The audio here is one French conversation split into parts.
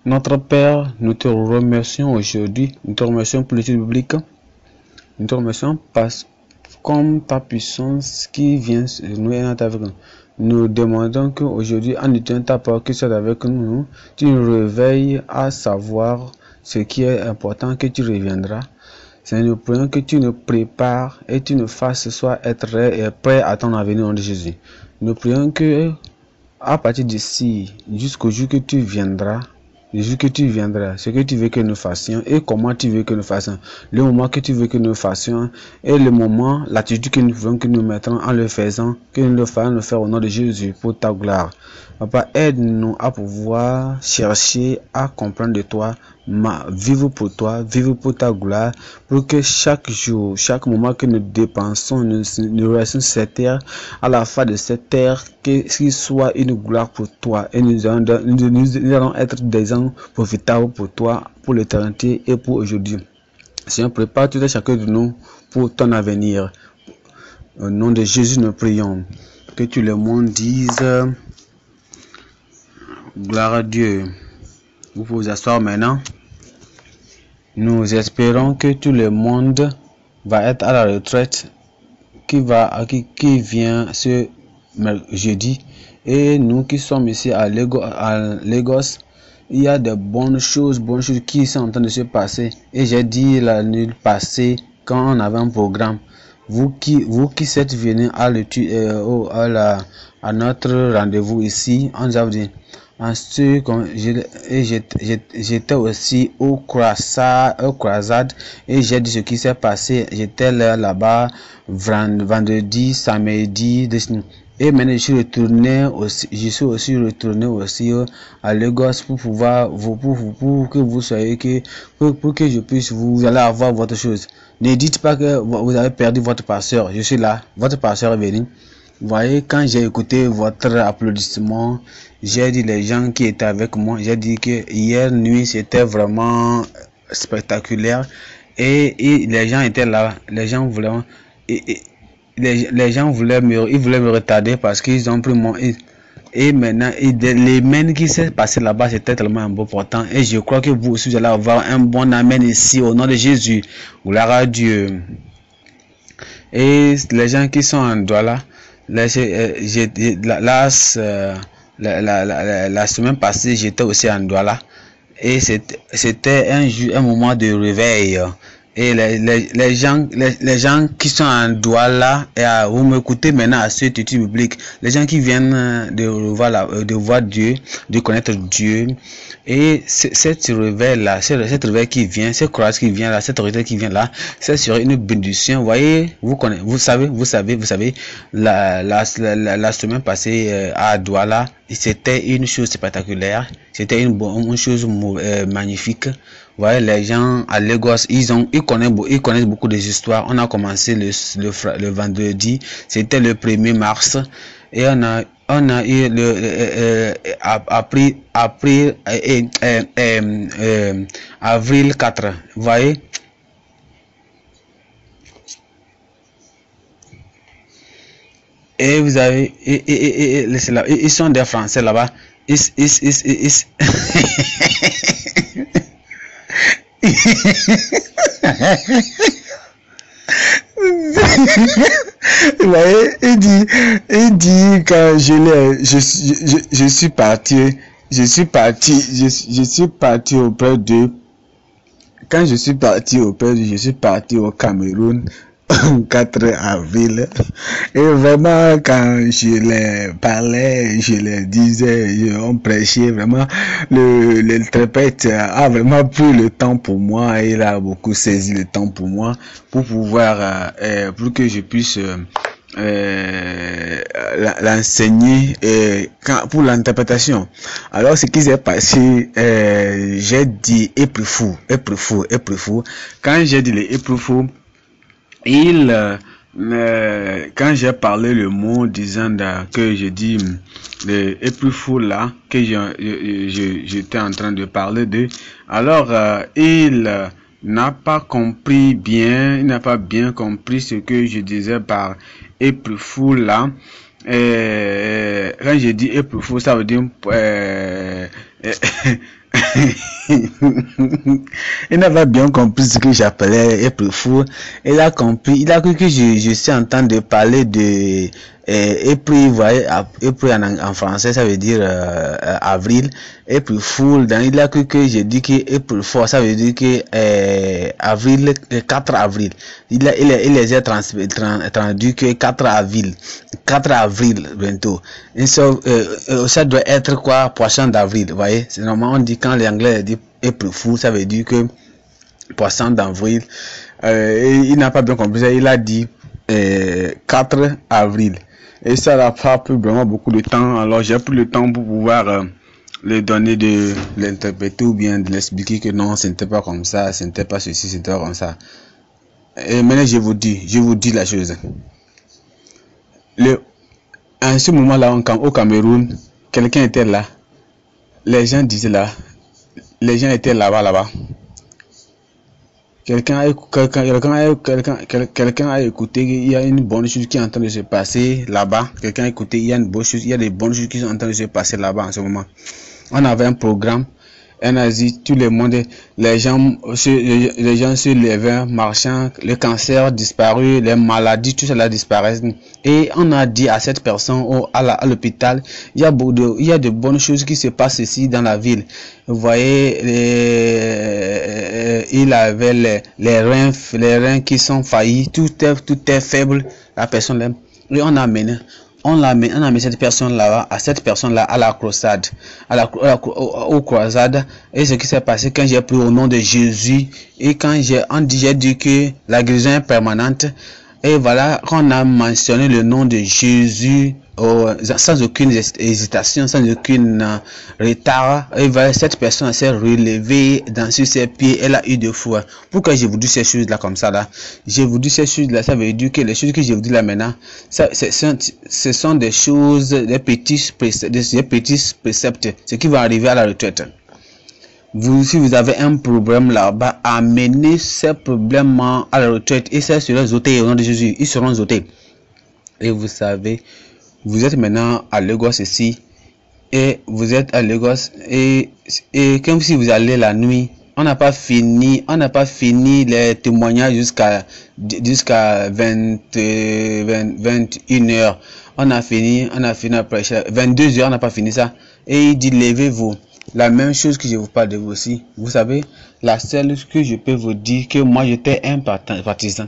Notre Père, nous te remercions aujourd'hui, nous te remercions pour l'étude biblique, nous te remercions parce comme ta puissance qui vient nous est avec nous. Nous demandons qu'aujourd'hui, en étudiant ta parole qui soit avec nous, tu nous réveilles à savoir ce qui est important, que tu reviendras. Seigneur, nous prions que tu nous prépares et tu nous fasses soit être prêt à ton avenir au nom de Jésus. Nous prions que à partir d'ici, jusqu'au jour que tu viendras, ce que tu veux que nous fassions et comment tu veux que nous fassions, le moment que tu veux que nous fassions et le moment, l'attitude que nous voulons que nous mettrons en le faisant, que nous le fassions le faire au nom de Jésus pour ta gloire. Papa, aide-nous à pouvoir chercher à comprendre de toi, vivre pour toi, vivre pour ta gloire, pour que chaque jour, chaque moment que nous dépensons, nous restons sur cette terre, à la fin de cette terre, qu'il soit une gloire pour toi et nous allons être des gens profitables pour toi, pour l'éternité et pour aujourd'hui. Seigneur, prépare tout à chacun de nous pour ton avenir. Au nom de Jésus, nous prions. Que tout le monde dise gloire à Dieu. Vous pouvez vous asseoir maintenant. Nous espérons que tout le monde va être à la retraite qui vient ce jeudi. Et nous qui sommes ici à Lagos, il y a de bonnes choses qui sont en train de se passer. Et j'ai dit l'année passée, quand on avait un programme, vous qui êtes venus à notre rendez-vous ici, on nous a dit, j'étais aussi au croisade et j'ai dit ce qui s'est passé. J'étais là-bas vendredi, samedi, et maintenant je suis aussi retourné à Lagos pour pouvoir pour que vous soyez pour que je puisse vous allez avoir votre chose. Ne dites pas que vous avez perdu votre pasteur. Je suis là, votre pasteur est venu. Vous voyez, quand j'ai écouté votre applaudissement, j'ai dit les gens qui étaient avec moi, j'ai dit que hier nuit c'était vraiment spectaculaire et les gens étaient là, les gens voulaient les gens voulaient me retarder parce qu'ils ont pris mon et maintenant les mains qui s'est passé là-bas c'était tellement important et je crois que vous aussi vous allez avoir un bon amen ici au nom de Jésus. Gloire à Dieu. Et les gens qui sont en Douala, la semaine passée j'étais aussi en Douala et c'était un moment de réveil. Et les gens qui sont en Douala, vous m'écoutez maintenant à ce titre public, les gens qui viennent de voir Dieu, de connaître Dieu, et cette réveil là, cette réveil qui vient, cette croix qui vient là, cette autorité qui vient là, c'est sur une bénédiction. Vous voyez, vous savez, la semaine passée à Douala, c'était une chose spectaculaire, c'était une chose magnifique. Vous voyez, les gens à Lagos, ils connaissent beaucoup des histoires. On a commencé le vendredi, c'était le 1er mars, et on a eu avril 4. Vous voyez? Et vous avez, ils sont des Français là-bas. Vous voyez, il dit quand je suis parti auprès d'eux. Quand je suis parti auprès d'eux, je suis parti au Cameroun 4 avril. Et vraiment, quand je les parlais, je les disais, on prêchait vraiment, l'interprète a vraiment pris le temps pour moi, il a beaucoup saisi le temps pour moi, pour pouvoir, pour que je puisse l'enseigner pour l'interprétation. Alors ce qui s'est passé, j'ai dit épreuve fou. Quand j'ai dit les épreuves fou, quand j'ai parlé le mot disant que je dis le plus fou là que j'étais en train de parler de, alors il n'a pas compris bien, il n'a pas bien compris ce que je disais par plus fou là. Quand je dis plus fou, ça veut dire Il n'a pas bien compris ce que j'appelais April Fool. Il a compris, il a cru que je suis en train de parler de April, vous voyez, April en français, ça veut dire avril. April Fool, donc il a cru que j'ai dit que April Fool, ça veut dire que avril, 4 avril. Il les a traduit que 4 avril. 4 avril bientôt. Et ça doit être quoi, poisson d'avril, vous voyez. C'est normalement on dit quand les Anglais disent April Fool, ça veut dire que poisson d'avril. Il n'a pas bien compris ça, il a dit 4 avril. Et ça n'a pas pris vraiment beaucoup de temps. Alors j'ai pris le temps pour pouvoir les donner de l'interpréter ou bien de l'expliquer que non, ce n'était pas comme ça, ce n'était pas ceci, c'était pas comme ça. Et maintenant je vous dis la chose. À ce moment-là, au Cameroun, quelqu'un était là. Les gens disaient là. Les gens étaient là-bas. Quelqu'un a écouté, il y a une bonne chose qui est en train de se passer là-bas. Quelqu'un a écouté, il y a une bonne chose, il y a des bonnes choses qui sont en train de se passer là-bas en ce moment. On avait un programme, en Asie, tout le monde, les gens se levaient, marchant, le cancer disparu, les maladies, tout cela disparaît. Et on a dit à cette personne à l'hôpital, il y a de bonnes choses qui se passent ici dans la ville. Vous voyez, il avait les reins qui sont faillis, tout est faible, la personne l'aime. Et on a amené cette personne là à la croisade, aux croisades. Et ce qui s'est passé quand j'ai pris au nom de Jésus et quand j'ai dit que la guérison est permanente. Et voilà, on a mentionné le nom de Jésus sans aucune hésitation, sans aucun retard. Et voilà, cette personne s'est relevée sur ses pieds, elle a eu de foi. Pourquoi je vous dis ces choses là comme ça là? Je vous dis ces choses là, ça veut dire que les choses que je vous dis là maintenant, ce sont des choses, des petits préceptes, ce qui va arriver à la retraite. Si vous avez un problème là-bas, amenez ces problèmes à la retraite et ça sera ôté au nom de Jésus. Ils seront ôtés. Et vous savez, vous êtes maintenant à Lagos ici et vous êtes à Lagos et comme si vous allez la nuit, on n'a pas fini les témoignages jusqu'à 21h. On a fini après 22h, on n'a pas fini ça. Et il dit levez-vous. La même chose que je vous parle de vous aussi. Vous savez, la seule que je peux vous dire que moi j'étais un partisan.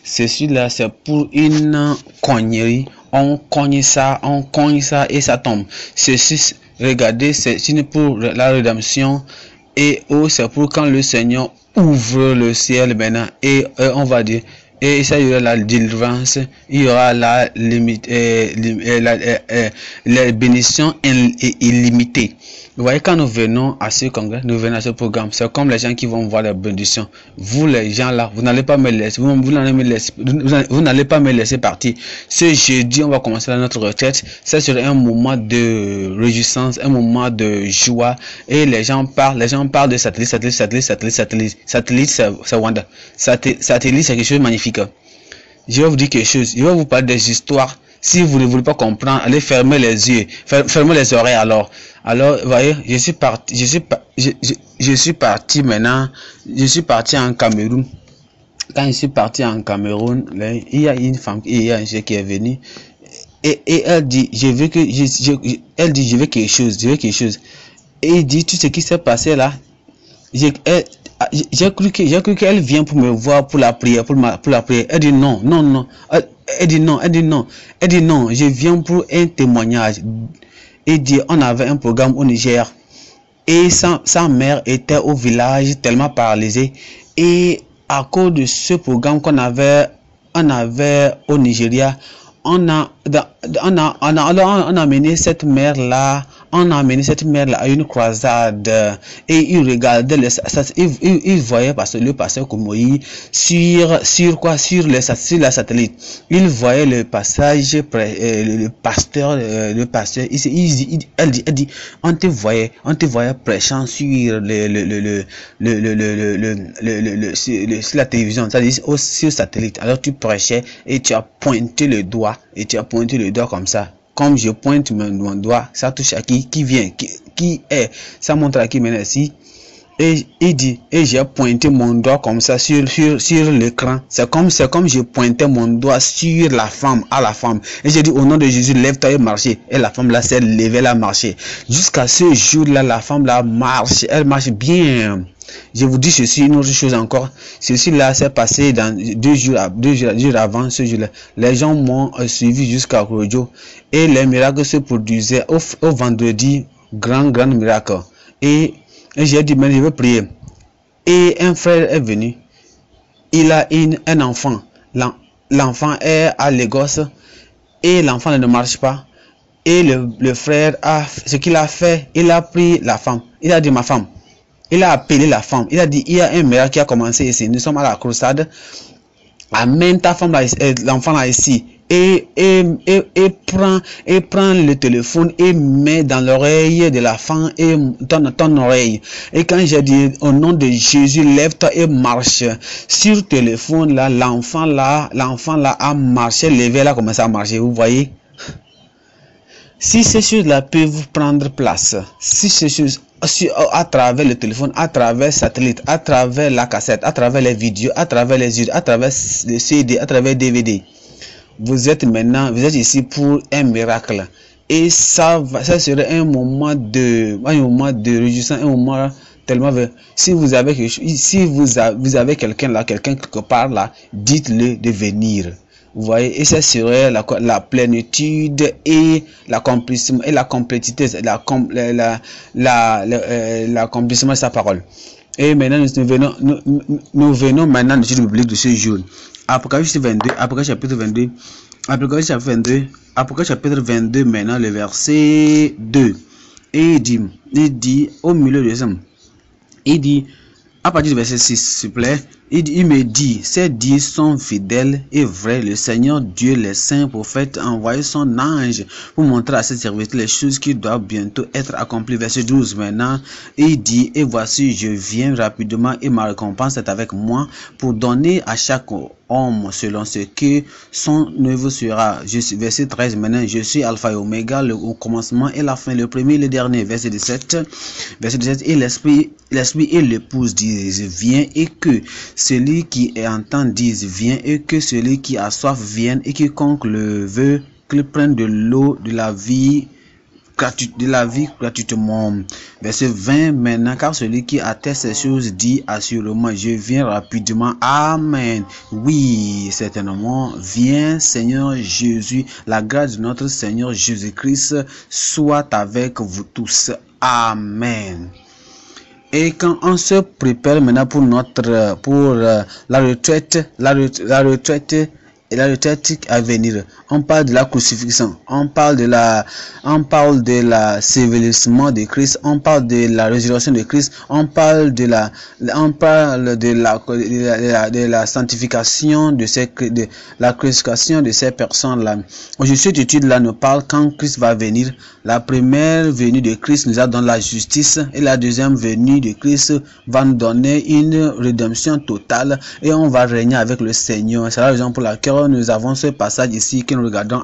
Ceci-là, c'est pour une cognerie. On cogne ça et ça tombe. Ceci, regardez, c'est pour la rédemption et c'est pour quand le Seigneur ouvre le ciel maintenant et on va dire. Et ça, il y aura la délivrance, il y aura la bénédiction illimitée. Vous voyez, quand nous venons à ce congrès, nous venons à ce programme, c'est comme les gens qui vont voir la bénédiction. Vous, les gens là, vous n'allez pas me laisser, vous n'allez pas me laisser partir. Ce jeudi, on va commencer notre retraite. Ça sera un moment de réjouissance, un moment de joie. Et les gens parlent de satellite. Satellite, c'est Wanda. Satellite, c'est quelque chose de magnifique. Je vais vous dire quelque chose. Je vais vous parler des histoires. Si vous ne voulez pas comprendre, allez fermer les yeux, fermez les oreilles alors. Alors, vous voyez, je suis parti maintenant. Je suis parti en Cameroun. Quand je suis parti en Cameroun, il y a une femme, il y a un chef qui est venu et elle dit, je veux quelque chose. Et il dit tout ce qui s'est passé là. J'ai cru qu'elle vient pour me voir pour la prière, pour la prière. Elle dit non. Elle dit non, je viens pour un témoignage. Et dit, on avait un programme au Niger. Et sa mère était au village tellement paralysée. Et à cause de ce programme qu'on avait au Nigeria, on a amené cette mère là à une croisade et il regardait il voyait le pasteur Koumoï sur la satellite. Il voyait le passage le pasteur elle dit on te voyait prêchant sur la télévision, c'est-à-dire sur satellite. Alors tu prêchais et tu as pointé le doigt comme ça. Comme je pointe mon doigt, ça touche à qui vient, qui est. Ça montre à qui maintenant ici. Et il dit, et j'ai pointé mon doigt comme ça sur l'écran. C'est comme je pointais mon doigt sur la femme, à la femme. Et j'ai dit, au nom de Jésus, lève-toi et marche. Et la femme là s'est levée, elle a marché. Jusqu'à ce jour-là, la femme là marche, elle marche bien. Je vous dis ceci, une autre chose encore. Ceci là s'est passé dans deux jours avant ce jour-là. Les gens m'ont suivi jusqu'à Rojo. Et les miracles se produisaient au vendredi, grand miracle. Et j'ai dit, mais je veux prier. Et un frère est venu. Il a un enfant. L'enfant est à Lagos. Et l'enfant ne marche pas. Et le frère ce qu'il a fait, il a pris la femme. Il a dit, ma femme. Il a appelé la femme. Il a dit, il y a un miracle qui a commencé ici. Nous sommes à la croisade. Amène ta femme là, l'enfant là ici. Et prend le téléphone et met dans l'oreille de la femme et ton oreille. Et quand j'ai dit au nom de Jésus, lève-toi et marche. Sur le téléphone là, l'enfant là a marché, levé là, commencé à marcher. Vous voyez? Si ces choses-là peuvent vous prendre place, si ces choses à travers le téléphone, à travers le satellite, à travers la cassette, à travers les vidéos, à travers les yeux, à travers les CD, à travers les DVD, vous êtes ici pour un miracle. Et ça serait un moment de réjouissance, un moment tellement. Si vous avez quelqu'un là, quelqu'un quelque part là, dites-le de venir. Vous voyez, et ça serait la plénitude et l'accomplissement et la complétité, l'accomplissement de sa parole. Et maintenant, nous venons maintenant de l'étude biblique de ce jour. Apocalypse chapitre 22, maintenant le verset 2. Et il dit au milieu de ça, il dit, à partir du verset 6, s'il vous plaît, il me dit, ces dits sont fidèles et vrais. Le Seigneur Dieu, les saints prophètes, a envoyé son ange pour montrer à ses serviteurs les choses qui doivent bientôt être accomplies. Verset 12 maintenant, il dit, et voici, je viens rapidement et ma récompense est avec moi pour donner à chaque homme selon ce que son œuvre sera. Verset 13 maintenant, je suis Alpha et Oméga, le commencement et la fin, le premier et le dernier. Verset 17, et l'esprit et l'épouse disent, viens, et que celui qui entend dise, viens, et que celui qui a soif vienne, et quiconque le veut, qu'il prenne de l'eau de la vie gratuitement. Verset 20 maintenant, car celui qui atteste ces choses dit assurément, je viens rapidement. Amen. Oui, certainement, viens Seigneur Jésus. La grâce de notre Seigneur Jésus-Christ soit avec vous tous. Amen. Et quand on se prépare maintenant pour la retraite à venir, on parle de la crucifixion, on parle de l'assèvrissement de Christ, on parle de la résurrection de Christ, on parle de la sanctification de la crucifixion de ces personnes là. Aujourd'hui, cette étude là nous parle quand Christ va venir. La première venue de Christ nous a donné la justice et la deuxième venue de Christ va nous donner une rédemption totale et on va régner avec le Seigneur. C'est la raison pour laquelle nous avons ce passage ici que nous regardons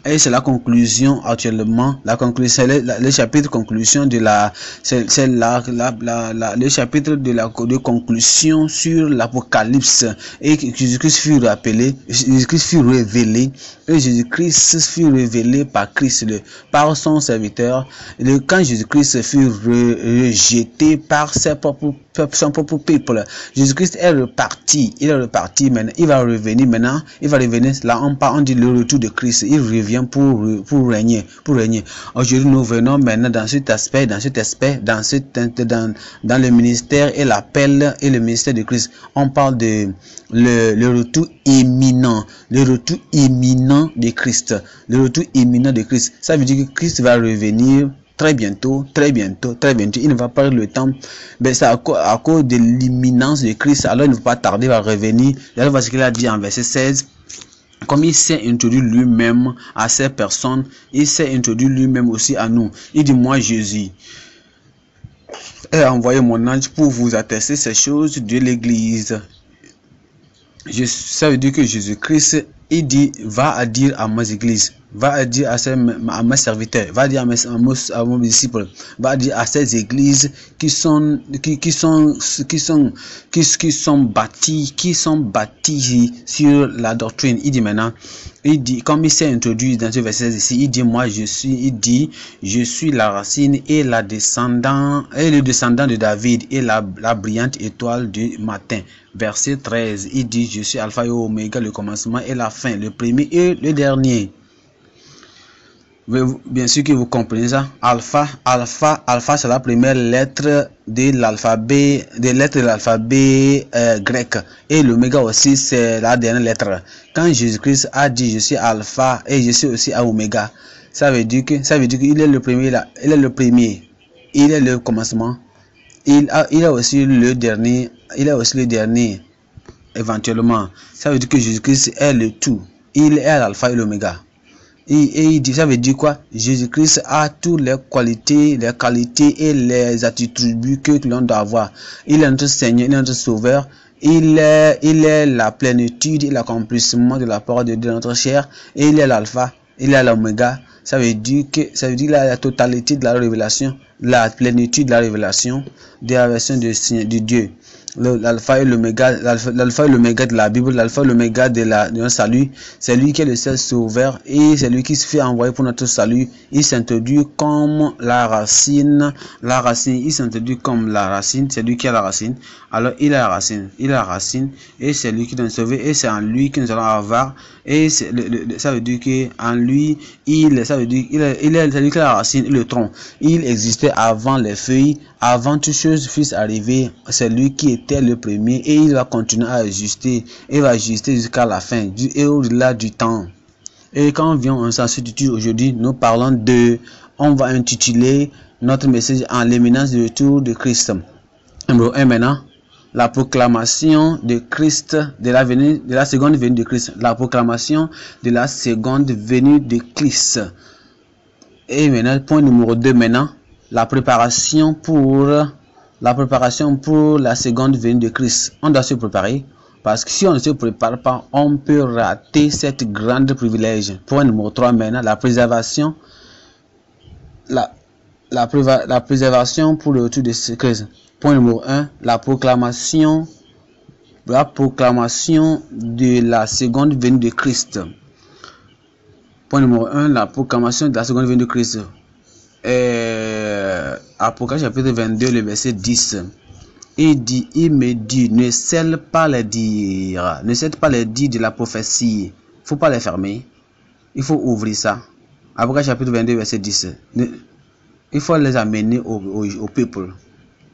et c'est la conclusion actuellement, le chapitre conclusion de le chapitre de conclusion sur l'Apocalypse. Et Jésus-Christ fut rappelé, Jésus-Christ fut révélé, et Jésus-Christ fut révélé par Christ, par son serviteur. Quand Jésus-Christ fut rejeté par son propre peuple, Jésus-Christ est reparti. Il est reparti maintenant. Il va revenir maintenant. Il va revenir. Là, on dit le retour de Christ. Il revient pour régner. Aujourd'hui, nous venons maintenant dans cet aspect, dans le ministère et l'appel et le ministère de Christ. On parle de le retour imminent. Le retour imminent de Christ. Le retour imminent de Christ. Ça veut dire que Christ va revenir très bientôt. Il ne va pas le temps. Mais c'est à cause de l'imminence de Christ. Alors il ne va pas tarder à revenir. Regardez ce qu'il a dit en verset 16. Comme il s'est introduit lui-même à ces personnes, il s'est introduit lui-même aussi à nous. Il dit, moi Jésus, ai envoyé mon ange pour vous attester ces choses de l'église. Ça veut dire que Jésus-Christ il dit, va dire à mes églises, va dire à mes serviteurs, va dire à mes disciples, va dire à ces églises qui sont bâties sur la doctrine. Il dit maintenant, il dit, comme il s'est introduit dans ce verset ici, il dit, moi je suis la racine et le descendant de David et la brillante étoile du matin. Verset 13, il dit, je suis Alpha et Oméga, le commencement et la fin, le premier et le dernier. Bien sûr que vous comprenez ça. Alpha, c'est la première lettre de l'alphabet, grec. Et l'oméga aussi, c'est la dernière lettre. Quand Jésus-Christ a dit, je suis Alpha et je suis aussi Oméga, ça veut dire qu'il est le premier là. Il est le premier. Il est le commencement. Il est aussi le dernier. Il est aussi le dernier. Éventuellement. Ça veut dire que Jésus-Christ est le tout. Il est l'alpha et l'oméga. Et il dit, ça veut dire quoi? Jésus-Christ a toutes les qualités et les attributs que l'on doit avoir. Il est notre Seigneur, il est notre Sauveur. Il est la plénitude et l'accomplissement de la parole de Dieu dans notre chair. Et il est l'alpha, il est l'oméga. Ça veut dire qu'il a la totalité de la révélation, la plénitude de la révélation de la version de Dieu. L'alpha et l'oméga de la Bible, l'alpha et l'oméga de notre salut, c'est lui qui est le seul sauveur et c'est lui qui se fait envoyer pour notre salut. Il s'introduit comme la racine, il s'introduit comme la racine, c'est lui qui est la racine. Alors il est la racine et c'est lui qui nous sauver et c'est en lui que nous allons avoir. Et ça veut dire que en lui, il est celui qui est la racine et le tronc. Il existait avant les feuilles, avant toute chose puisse arriver. C'est lui qui était le premier et il va continuer à exister. Il va exister jusqu'à la fin et au-delà du temps. Et quand on vient, on s'intitule aujourd'hui, on va intituler notre message en l'éminence du retour de Christ. Numéro 1 maintenant. La proclamation de Christ, de la seconde venue de Christ. La proclamation de la seconde venue de Christ. Et maintenant, point numéro 2 maintenant. La préparation pour la seconde venue de Christ. On doit se préparer. Parce que si on ne se prépare pas, on peut rater cette grande privilège. Point numéro 3 maintenant. La préservation. La préservation pour le retour de Christ. Point numéro 1, la proclamation de la seconde venue de Christ. Point numéro 1, la proclamation de la seconde venue de Christ. Apocalypse chapitre 22, le verset 10. Il me dit, ne scelle pas les dires de la prophétie. Il ne faut pas les fermer. Il faut ouvrir ça. Apocalypse chapitre 22, verset 10. Il faut les amener au peuple.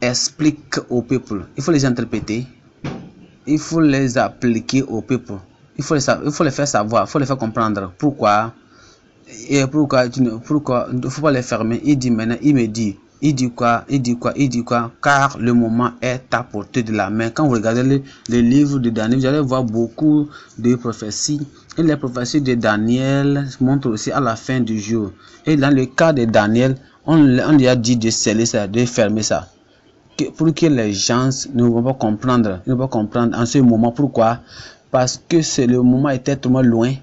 Explique au peuple. Il faut les interpréter. Il faut les appliquer au peuple. Il faut les faire savoir. Il faut les faire comprendre. Pourquoi? Et pourquoi il ne faut pas les fermer. Il dit maintenant, il me dit. Il dit quoi? Car le moment est à portée de la main. Quand vous regardez le livre de Daniel, vous allez voir beaucoup de prophéties. Et les prophéties de Daniel montrent aussi à la fin du jour. Et dans le cas de Daniel, on lui a dit de sceller ça, de fermer ça. Pour que les gens ne vont pas comprendre. En ce moment. Pourquoi? Parce que le moment était tellement loin.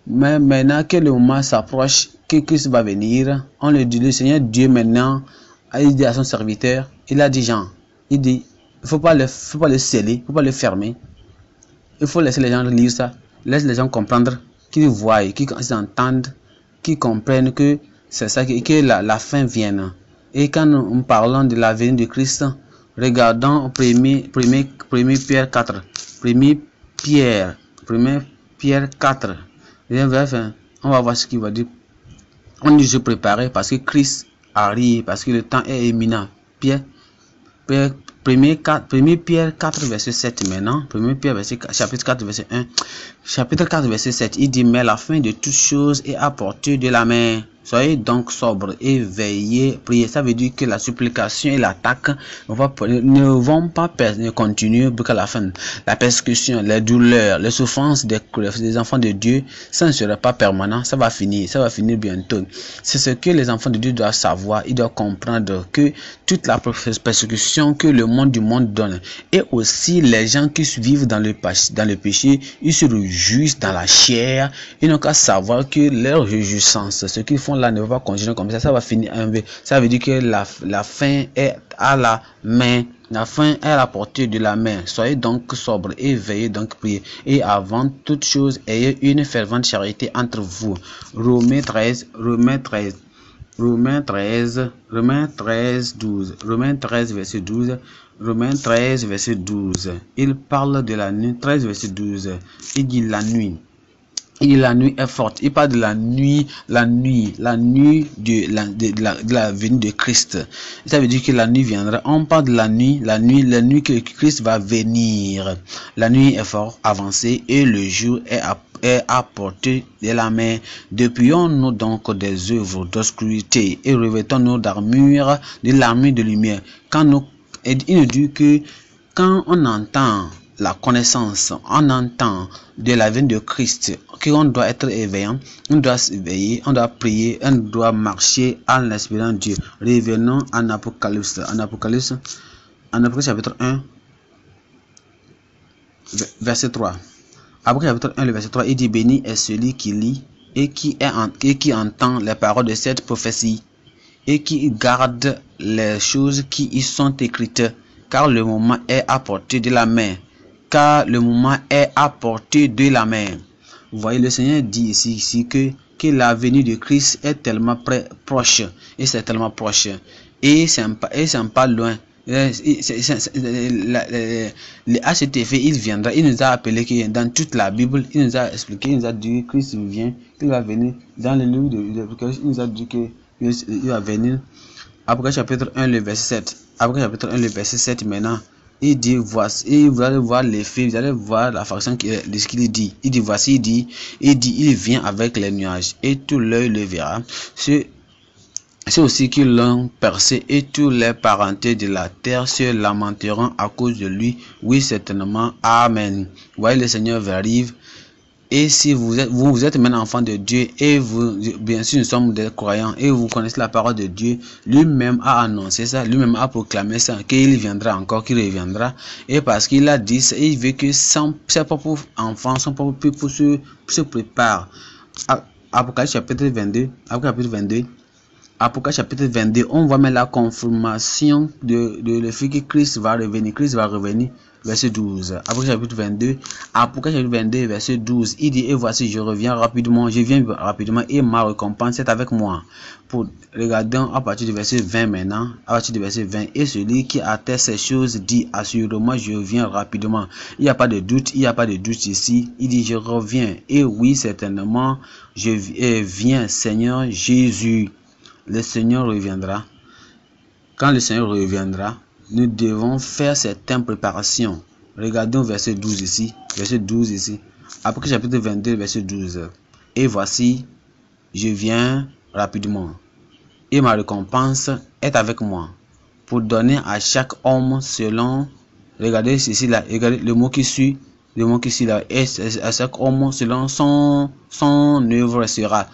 Mais maintenant que le moment s'approche, que Christ va venir, on le dit, le Seigneur Dieu maintenant, il dit à son serviteur, il a dit Jean, il dit, il ne faut pas le sceller, il ne faut pas le fermer. Il faut laisser les gens lire ça, laisse les gens comprendre, qu'ils voient, qu'ils entendent, qu'ils comprennent que c'est ça, que la fin vienne. Et quand nous parlons de la venue de Christ, regardons 1 Pierre 4. 1 Pierre 4. On va voir ce qu'il va dire. On dit se préparer parce que Christ arrive, parce que le temps est imminent. 1 Pierre 4, verset 7 maintenant. 1 Pierre chapitre 4, verset 1. Chapitre 4, verset 7. Il dit, mais la fin de toutes choses est à portée de la main. Soyez donc sobre et veillez, priez. Ça veut dire que la supplication et l'attaque ne vont pas continuer jusqu'à la fin. La persécution, les douleurs, les souffrances des enfants de Dieu, ça ne sera pas permanent, ça va finir bientôt. C'est ce que les enfants de Dieu doivent savoir. Ils doivent comprendre que toute la persécution que le monde du monde donne, et aussi les gens qui vivent dans le péché, ils se réjouissent dans la chair. Ils n'ont qu'à savoir que leur réjouissance, ce qu'ils font là, ne va pas continuer comme ça. Ça va finir. Ça veut dire que la fin est à la main. La fin est à la portée de la main. Soyez donc sobre et veillez donc prier. Et avant toute chose, ayez une fervente charité entre vous. Romains 13, verset 12. Romains 13, verset 12. Il parle de la nuit. 13, verset 12. Il dit la nuit. La nuit est forte. Il parle de la nuit de la venue de Christ. Ça veut dire que la nuit viendra. On parle de la nuit que Christ va venir. La nuit est fort avancée et le jour est à portée de la main. Dépouillons-nous donc des œuvres d'obscurité et revêtons-nous d'armure, de l'armure de lumière. Il nous dit que quand on entend la connaissance, on entend de la venue de Christ, qu'on doit être éveillant, on doit s'éveiller, on doit prier, on doit marcher en espérant Dieu. Revenons en Apocalypse. En Apocalypse chapitre 1, verset 3. Apocalypse chapitre 1, le verset 3, il dit: béni est celui qui lit et qui entend les paroles de cette prophétie et qui garde les choses qui y sont écrites, car le moment est à portée de la main. Car le moment est à portée de la main. Vous voyez, le Seigneur dit ici que la venue de Christ est tellement proche. Et c'est tellement proche. Et c'est pas loin. À cet effet, il viendra. Il nous a appelé que dans toute la Bible, il nous a expliqué, il nous a dit que Christ vient, qu'il va venir. Dans le livre de l'Apocalypse, il nous a dit qu'il va venir. Apocalypse chapitre 1, le verset 7. Apocalypse chapitre 1, le verset 7 maintenant. Il dit, voici, vous allez voir l'effet, vous allez voir la façon de ce qu'il dit. Il dit, voici, il vient avec les nuages, et tout l'œil le verra. C'est aussi qu'ils l'ont percé, et tous les parentés de la terre se lamenteront à cause de lui. Oui, certainement. Amen. Vous voyez, le Seigneur arrive. Et si vous êtes maintenant enfant de Dieu, et bien sûr nous sommes des croyants, et vous connaissez la parole de Dieu, lui-même a annoncé ça, lui-même a proclamé ça, qu'il viendra encore, qu'il reviendra, et parce qu'il a dit ça, il veut que ses propres enfants, son propre peuple se prépare. Apocalypse chapitre 22, on voit même la confirmation de le fait que Christ va revenir, verset 12. Apocalypse chapitre 22, verset 12, il dit, et voici, je viens rapidement, et ma récompense est avec moi. Regardons à partir du verset 20 maintenant, et celui qui atteste ces choses dit, assurément, je viens rapidement. Il n'y a pas de doute ici, il dit, je reviens, et oui, certainement, je viens, Seigneur Jésus. Le Seigneur reviendra. Quand le Seigneur reviendra, nous devons faire certaines préparations. Regardons verset 12 ici. Apocalypse chapitre 22, verset 12. Et voici, je viens rapidement. Et ma récompense est avec moi. Pour donner à chaque homme selon... Regardez ceci là. Regardez le mot qui suit là. Et à chaque homme selon son œuvre sera.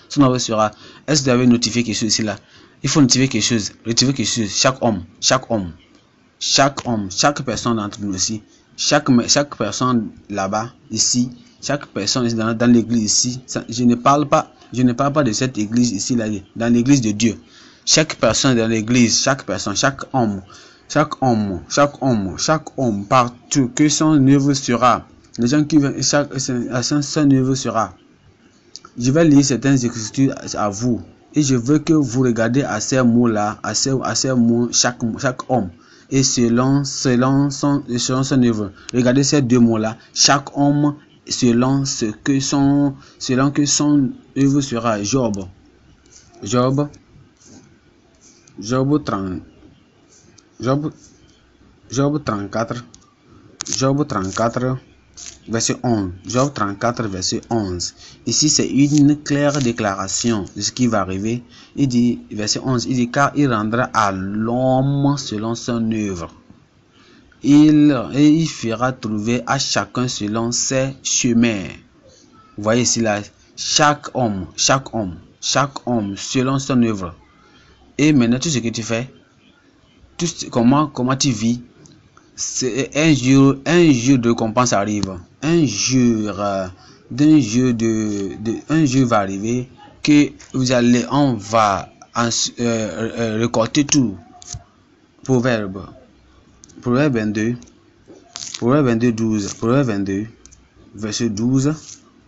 Est-ce que vous avez notifié quelque chose ici là? Il faut notifier quelque chose. Chaque personne d'entre nous ici. Chaque personne là-bas, ici. Chaque personne dans l'église ici. Je ne parle pas de cette église ici là. Dans l'église de Dieu. Chaque personne dans l'église. Chaque homme, partout, que son œuvre sera. Les gens qui viennent, son œuvre sera. Je vais lire certaines écritures à vous. Et je veux que vous regardez à ces mots-là, à ces mots, chaque homme. Et selon son œuvre. Regardez ces deux mots-là. Chaque homme, selon que son œuvre sera. Job 34, verset 11. Job 34, verset 11. Ici, c'est une claire déclaration de ce qui va arriver. Il dit, verset 11, il dit, car il rendra à l'homme selon son œuvre. Il fera trouver à chacun selon ses chemins. Vous voyez ici, là, chaque homme, selon son œuvre. Et maintenant, tout ce que tu fais, comment tu vis, c'est un jour de récompense arrive. Un jour va arriver que on va récolter tout. Proverbe 22, 12, Proverbe 22, verset 12,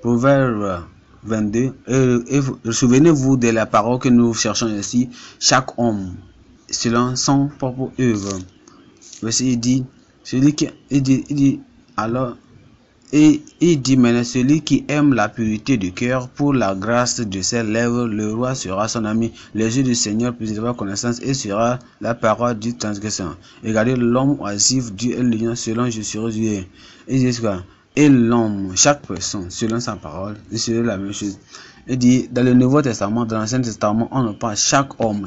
Proverbe 22, et souvenez-vous de la parole que nous cherchons ici, chaque homme selon son propre œuvre. Verset il dit, maintenant, celui qui aime la pureté du cœur pour la grâce de ses lèvres, le roi sera son ami. Les yeux du Seigneur préservera connaissance et sera la parole du transgresseur. Regardez l'homme oisif, Dieu est lion selon je serai Dieu. Et l'homme, chaque personne, selon sa parole, c'est la même chose. Il dit, dans le Nouveau Testament, dans l'Ancien Testament, on ne parle chaque homme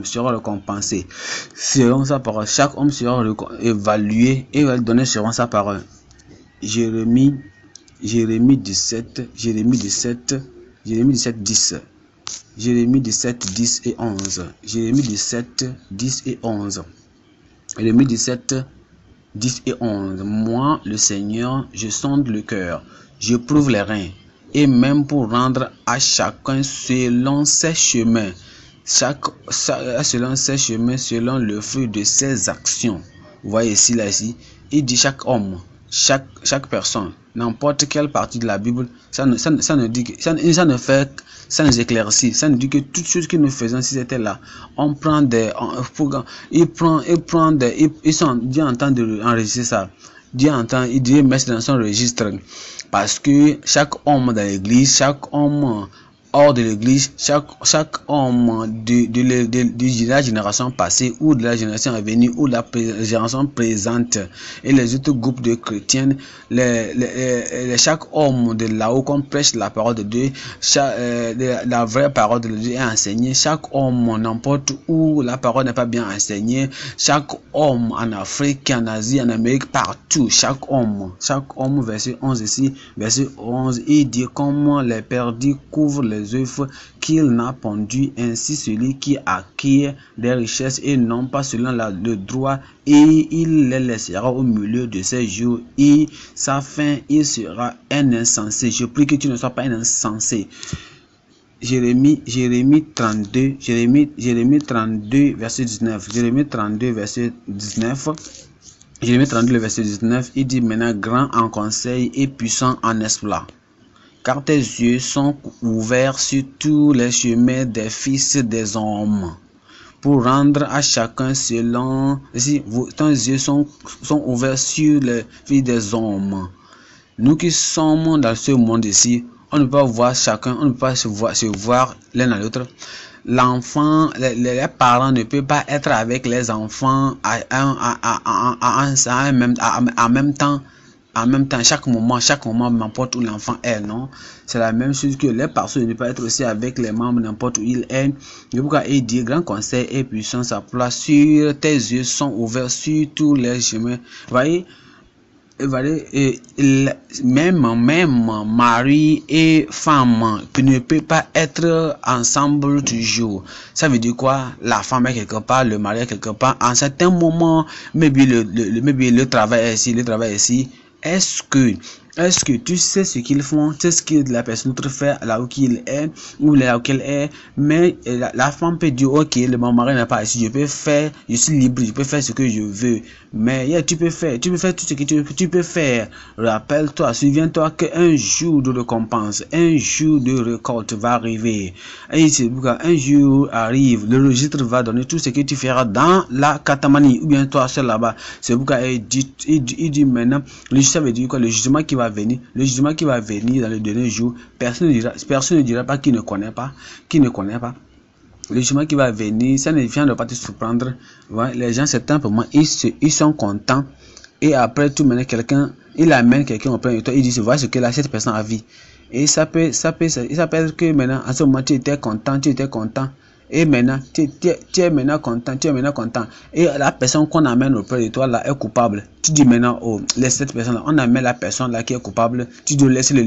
sera récompensé selon sa parole. Chaque homme sera évalué et va donner selon sa parole. Jérémie 17, 10. Jérémie 17, 10 et 11. Jérémie 17, 10 et 11. Jérémie 17, 10 et 11. Moi, le Seigneur, je sonde le cœur, je prouve les reins, et même pour rendre à chacun selon ses chemins, selon ses chemins, selon le fruit de ses actions. Vous voyez ici, il dit chaque homme, chaque personne, n'importe quelle partie de la Bible, ça nous éclaircit, ça nous dit que toutes choses que nous faisons, si c'était là, on prend Dieu entend enregistrer ça, Dieu met dans son registre, parce que chaque homme dans l'église, chaque homme hors de l'église, chaque homme de la génération passée ou de la génération à venir ou de la génération présente et les autres groupes de chrétiens, chaque homme de là-haut qu'on prêche la parole de Dieu, la vraie parole de Dieu est enseignée. Chaque homme, n'importe où la parole n'est pas bien enseignée, chaque homme en Afrique, en Asie, en Amérique, partout, chaque homme, verset 11 ici, verset 11, il dit comment les perdus couvrent les œuvres qu'il n'a pondu, ainsi celui qui acquiert des richesses et non pas selon le droit, et il les laissera au milieu de ses jours, et sa fin il sera un insensé. Je prie que tu ne sois pas un insensé. Jérémie 32, verset 19. Jérémie 32, verset 19. Jérémie 32, le verset 19, il dit maintenant grand en conseil et puissant en exploit. Car tes yeux sont ouverts sur tous les chemins des fils des hommes, pour rendre à chacun selon... Tes yeux sont ouverts sur les fils des hommes. Nous qui sommes dans ce monde ici, on ne peut pas voir chacun, on ne peut pas se voir l'un à l'autre. L'enfant, les parents ne peuvent pas être avec les enfants en même temps, chaque moment, n'importe où l'enfant est, non? C'est la même chose que les personnes ne peuvent pas être aussi avec les membres n'importe où il est. C'est pourquoi il dit grand conseil et puissance à plat sur tes yeux sont ouverts sur tous les chemins. Même mari et femme ne peuvent pas être ensemble toujours. Ça veut dire quoi? La femme est quelque part, le mari est quelque part. En certains moments, le travail est ici. Est-ce que tu sais ce qu'ils font, tu sais ce que la personne fait là où il est ou là où elle est, mais la femme peut dire ok, mon mari n'est pas ici, je suis libre, je peux faire ce que je veux, mais tu peux faire tout ce que tu peux faire. Rappelle-toi, souviens-toi qu'un jour de récompense, un jour de récolte va arriver, et c'est pourquoi un jour arrive, le registre va donner tout ce que tu feras dans la Katamani ou bien toi seul là-bas. C'est pourquoi il dit maintenant, ça veut dire quoi? Le jugement qui va venir dans le dernier jour, personne ne dira pas qui ne connaît pas. Le jugement qui va venir, ça ne vient de pas te surprendre. Ouais, les gens, c'est simplement, ils sont contents. Et après tout, maintenant, quelqu'un il amène quelqu'un auprès de toi, il dit, voilà ce que là, cette personne a vu. Et ça peut être que maintenant, à ce moment, tu étais content. Et maintenant, tu es maintenant content. Et la personne qu'on amène auprès de toi là est coupable. Tu dis maintenant, oh, laisse cette personne là, on amène la personne là qui est coupable. Tu dis, laisse-le.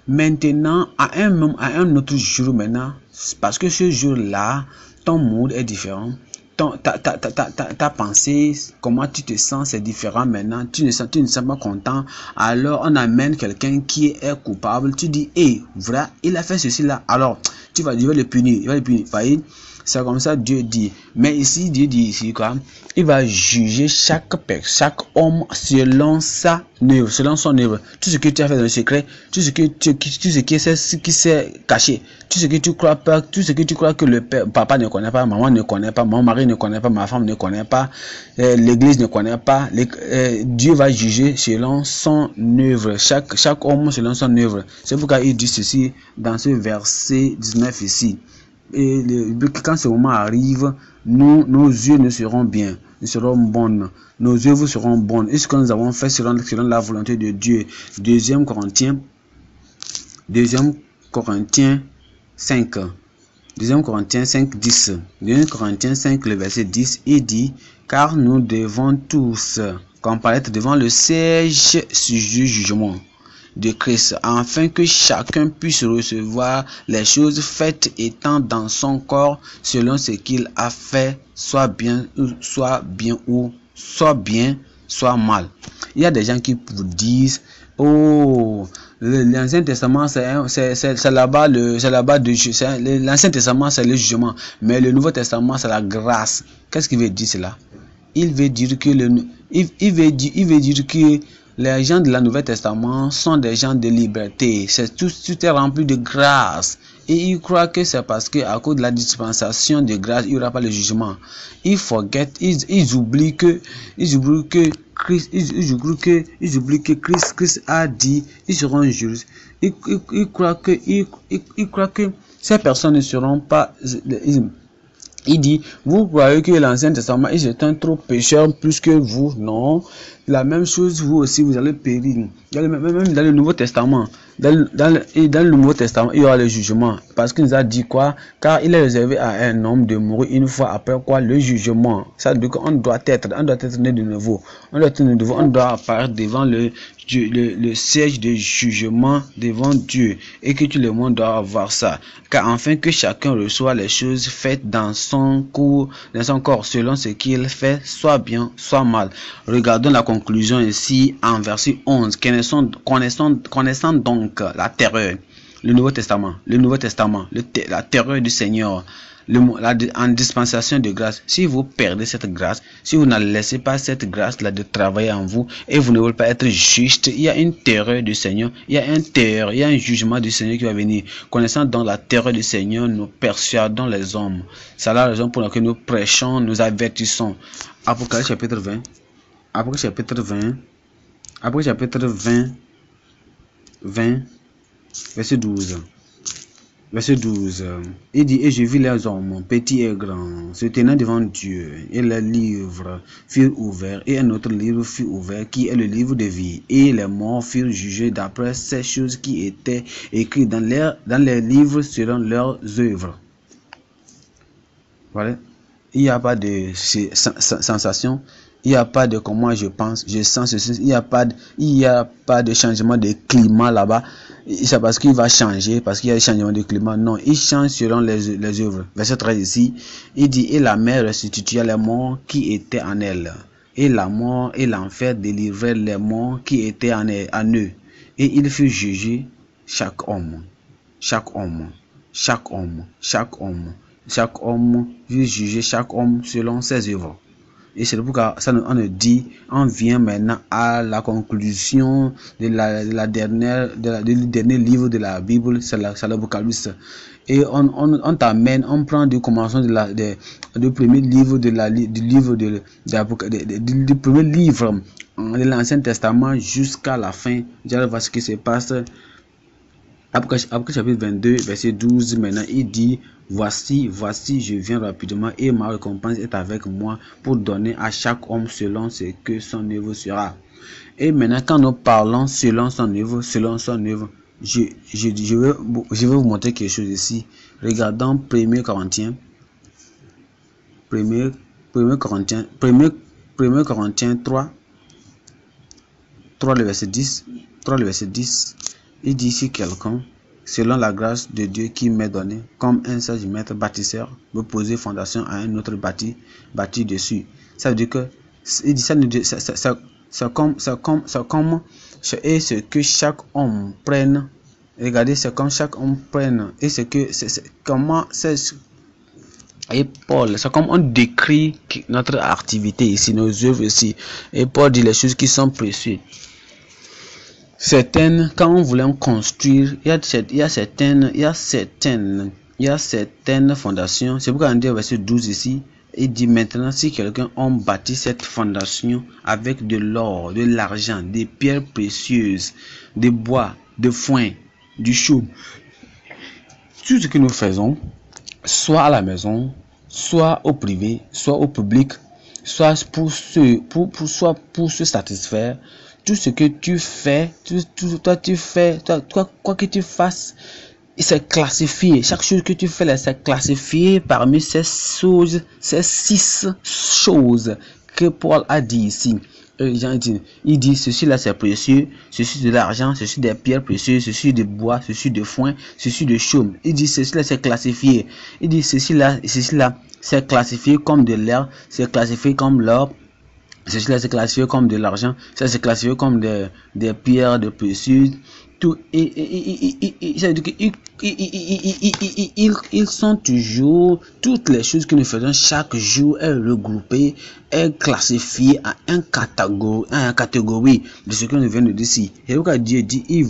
Maintenant, à un autre jour maintenant, parce que ce jour là, ton mood est différent. Ta pensée, comment tu te sens, c'est différent maintenant. Tu ne sens pas content. Alors, on amène quelqu'un qui est coupable. Tu dis, hé, voilà, il a fait ceci là. Alors, il va le punir. Voyez, c'est comme ça Dieu dit. Mais ici, Dieu dit ici quoi? Il va juger chaque homme selon sa œuvre, selon son œuvre. Tout ce que tu as fait dans le secret, tout ce qui s'est caché, tout ce que tu crois pas, tout ce que tu crois que le papa ne connaît pas, maman ne connaît pas, mon mari ne connaît pas, ma femme ne connaît pas, l'église ne connaît pas. Dieu va juger selon son œuvre, chaque homme selon son œuvre. C'est pourquoi il dit ceci dans ce verset 19 ici. Et quand ce moment arrive, nos yeux ne seront bien, nous seront bonnes, nos œuvres seront bonnes. Et ce que nous avons fait selon la volonté de Dieu. 2 Corinthiens 5, 10. 2 Corinthiens 5, le verset 10, il dit, car nous devons tous comparaître devant le siège du jugement de Christ, afin que chacun puisse recevoir les choses faites étant dans son corps selon ce qu'il a fait, soit bien, soit mal. Il y a des gens qui vous disent, oh, l'Ancien Testament c'est là-bas l'Ancien Testament c'est le jugement, mais le Nouveau Testament c'est la grâce. Qu'est-ce qu'il veut dire cela? Il veut dire que les gens de l'Ancien Testament sont des gens de liberté. Tout est rempli de grâce. Et ils croient que c'est parce que à cause de la dispensation de grâce, il n'y aura pas le jugement. Ils oublient que Christ a dit, ils seront justes. Ils croient que ces personnes ne seront pas. Il dit, vous croyez que l'Ancien Testament est un trop pécheur plus que vous? Non. La même chose, vous aussi, vous allez périr. Même dans le Nouveau Testament, dans le Nouveau Testament, il y aura le jugement. Parce qu'il nous a dit quoi? Car il est réservé à un homme de mourir une fois, après quoi? Le jugement. Ça veut dire qu'on doit être né de nouveau. On doit apparaître devant le siège de jugement devant Dieu, et que tout le monde doit avoir ça, car enfin que chacun reçoit les choses faites dans son corps selon ce qu'il fait, soit bien, soit mal. Regardons la conclusion ici en verset 11. Connaissant donc la terreur, le Nouveau Testament, la terreur du Seigneur, en dispensation de grâce. Si vous perdez cette grâce, si vous ne laissez pas cette grâce-là de travailler en vous, et vous ne voulez pas être juste, il y a une terreur du Seigneur, il y a un jugement du Seigneur qui va venir. Connaissant donc la terreur du Seigneur, nous persuadons les hommes. C'est la raison pour laquelle nous prêchons, nous avertissons. Apocalypse chapitre 20. Verset 12, il dit, et je vis les hommes, petits et grands, se tenant devant Dieu, et les livres furent ouverts, et un autre livre fut ouvert, qui est le livre de vie, et les morts furent jugés d'après ces choses qui étaient écrites dans les livres selon leurs œuvres. Voilà. Il n'y a pas de sensation, il n'y a pas de comment je pense, je sens ceci, il n'y a pas de changement de climat là-bas. C'est parce qu'il va changer, parce qu'il y a un changement de climat. Non, il change selon les œuvres. Verset 13 ici, il dit, et la mer restitua les morts qui étaient en elle. Et la mort et l'enfer délivrèrent les morts qui étaient en eux. Et il fut jugé chaque homme fut jugé chaque homme selon ses œuvres. Et c'est pourquoi on dit, on vient maintenant à la conclusion du dernier livre de la Bible, c'est l'Apocalypse. Et on t'amène, on prend du commencement du premier livre du premier livre de l'Ancien Testament jusqu'à la fin. J'allais voir ce qui se passe. Apocalypse chapitre 22, verset 12, maintenant il dit, voici, je viens rapidement, et ma récompense est avec moi pour donner à chaque homme selon ce que son œuvre sera. Et maintenant, quand nous parlons selon son œuvre, je vais vous montrer quelque chose ici. Regardons 1 Corinthiens. 1 Corinthiens 3, le verset 10. Il dit ici quelqu'un, selon la grâce de Dieu qui m'est donnée, comme un sage maître bâtisseur, veut poser fondation à un autre bâti dessus. Ça veut dire que, il dit ça, c'est comme et ce que chaque homme prenne. Regardez, c'est comme chaque homme prenne. Et c'est que, comment c'est. Et Paul, c'est comme on décrit notre activité ici, nos œuvres ici. Et Paul dit les choses qui sont précieuses. Certaines, quand on voulait construire, il y a certaines fondations. C'est pourquoi on dit au verset 12 ici, il dit maintenant si quelqu'un a bâti cette fondation avec de l'or, de l'argent, des pierres précieuses, des bois, de foin, du chaume. Tout ce que nous faisons, soit à la maison, soit au privé, soit au public, soit pour se satisfaire, tout ce que tu fais, quoi que tu fasses, c'est classifié. Chaque chose que tu fais, c'est classifié parmi ces 6 choses que Paul a dit ici. Il dit ceci là c'est précieux, ceci de l'argent, ceci des pierres précieuses, ceci de bois, ceci de foin, ceci de chaume. Il dit ceci là c'est classifié. Il dit ceci là c'est classifié comme de l'air, c'est classifié comme l'or. Ceci là c'est classifié comme de l'argent, ça c'est classifié comme des pierres de précieuses. Tout ils sont toujours, toutes les choses que nous faisons chaque jour est regroupée, est classifiée à une catégorie de ce que nous venons de dire ici. Et pourquoi Dieu dit il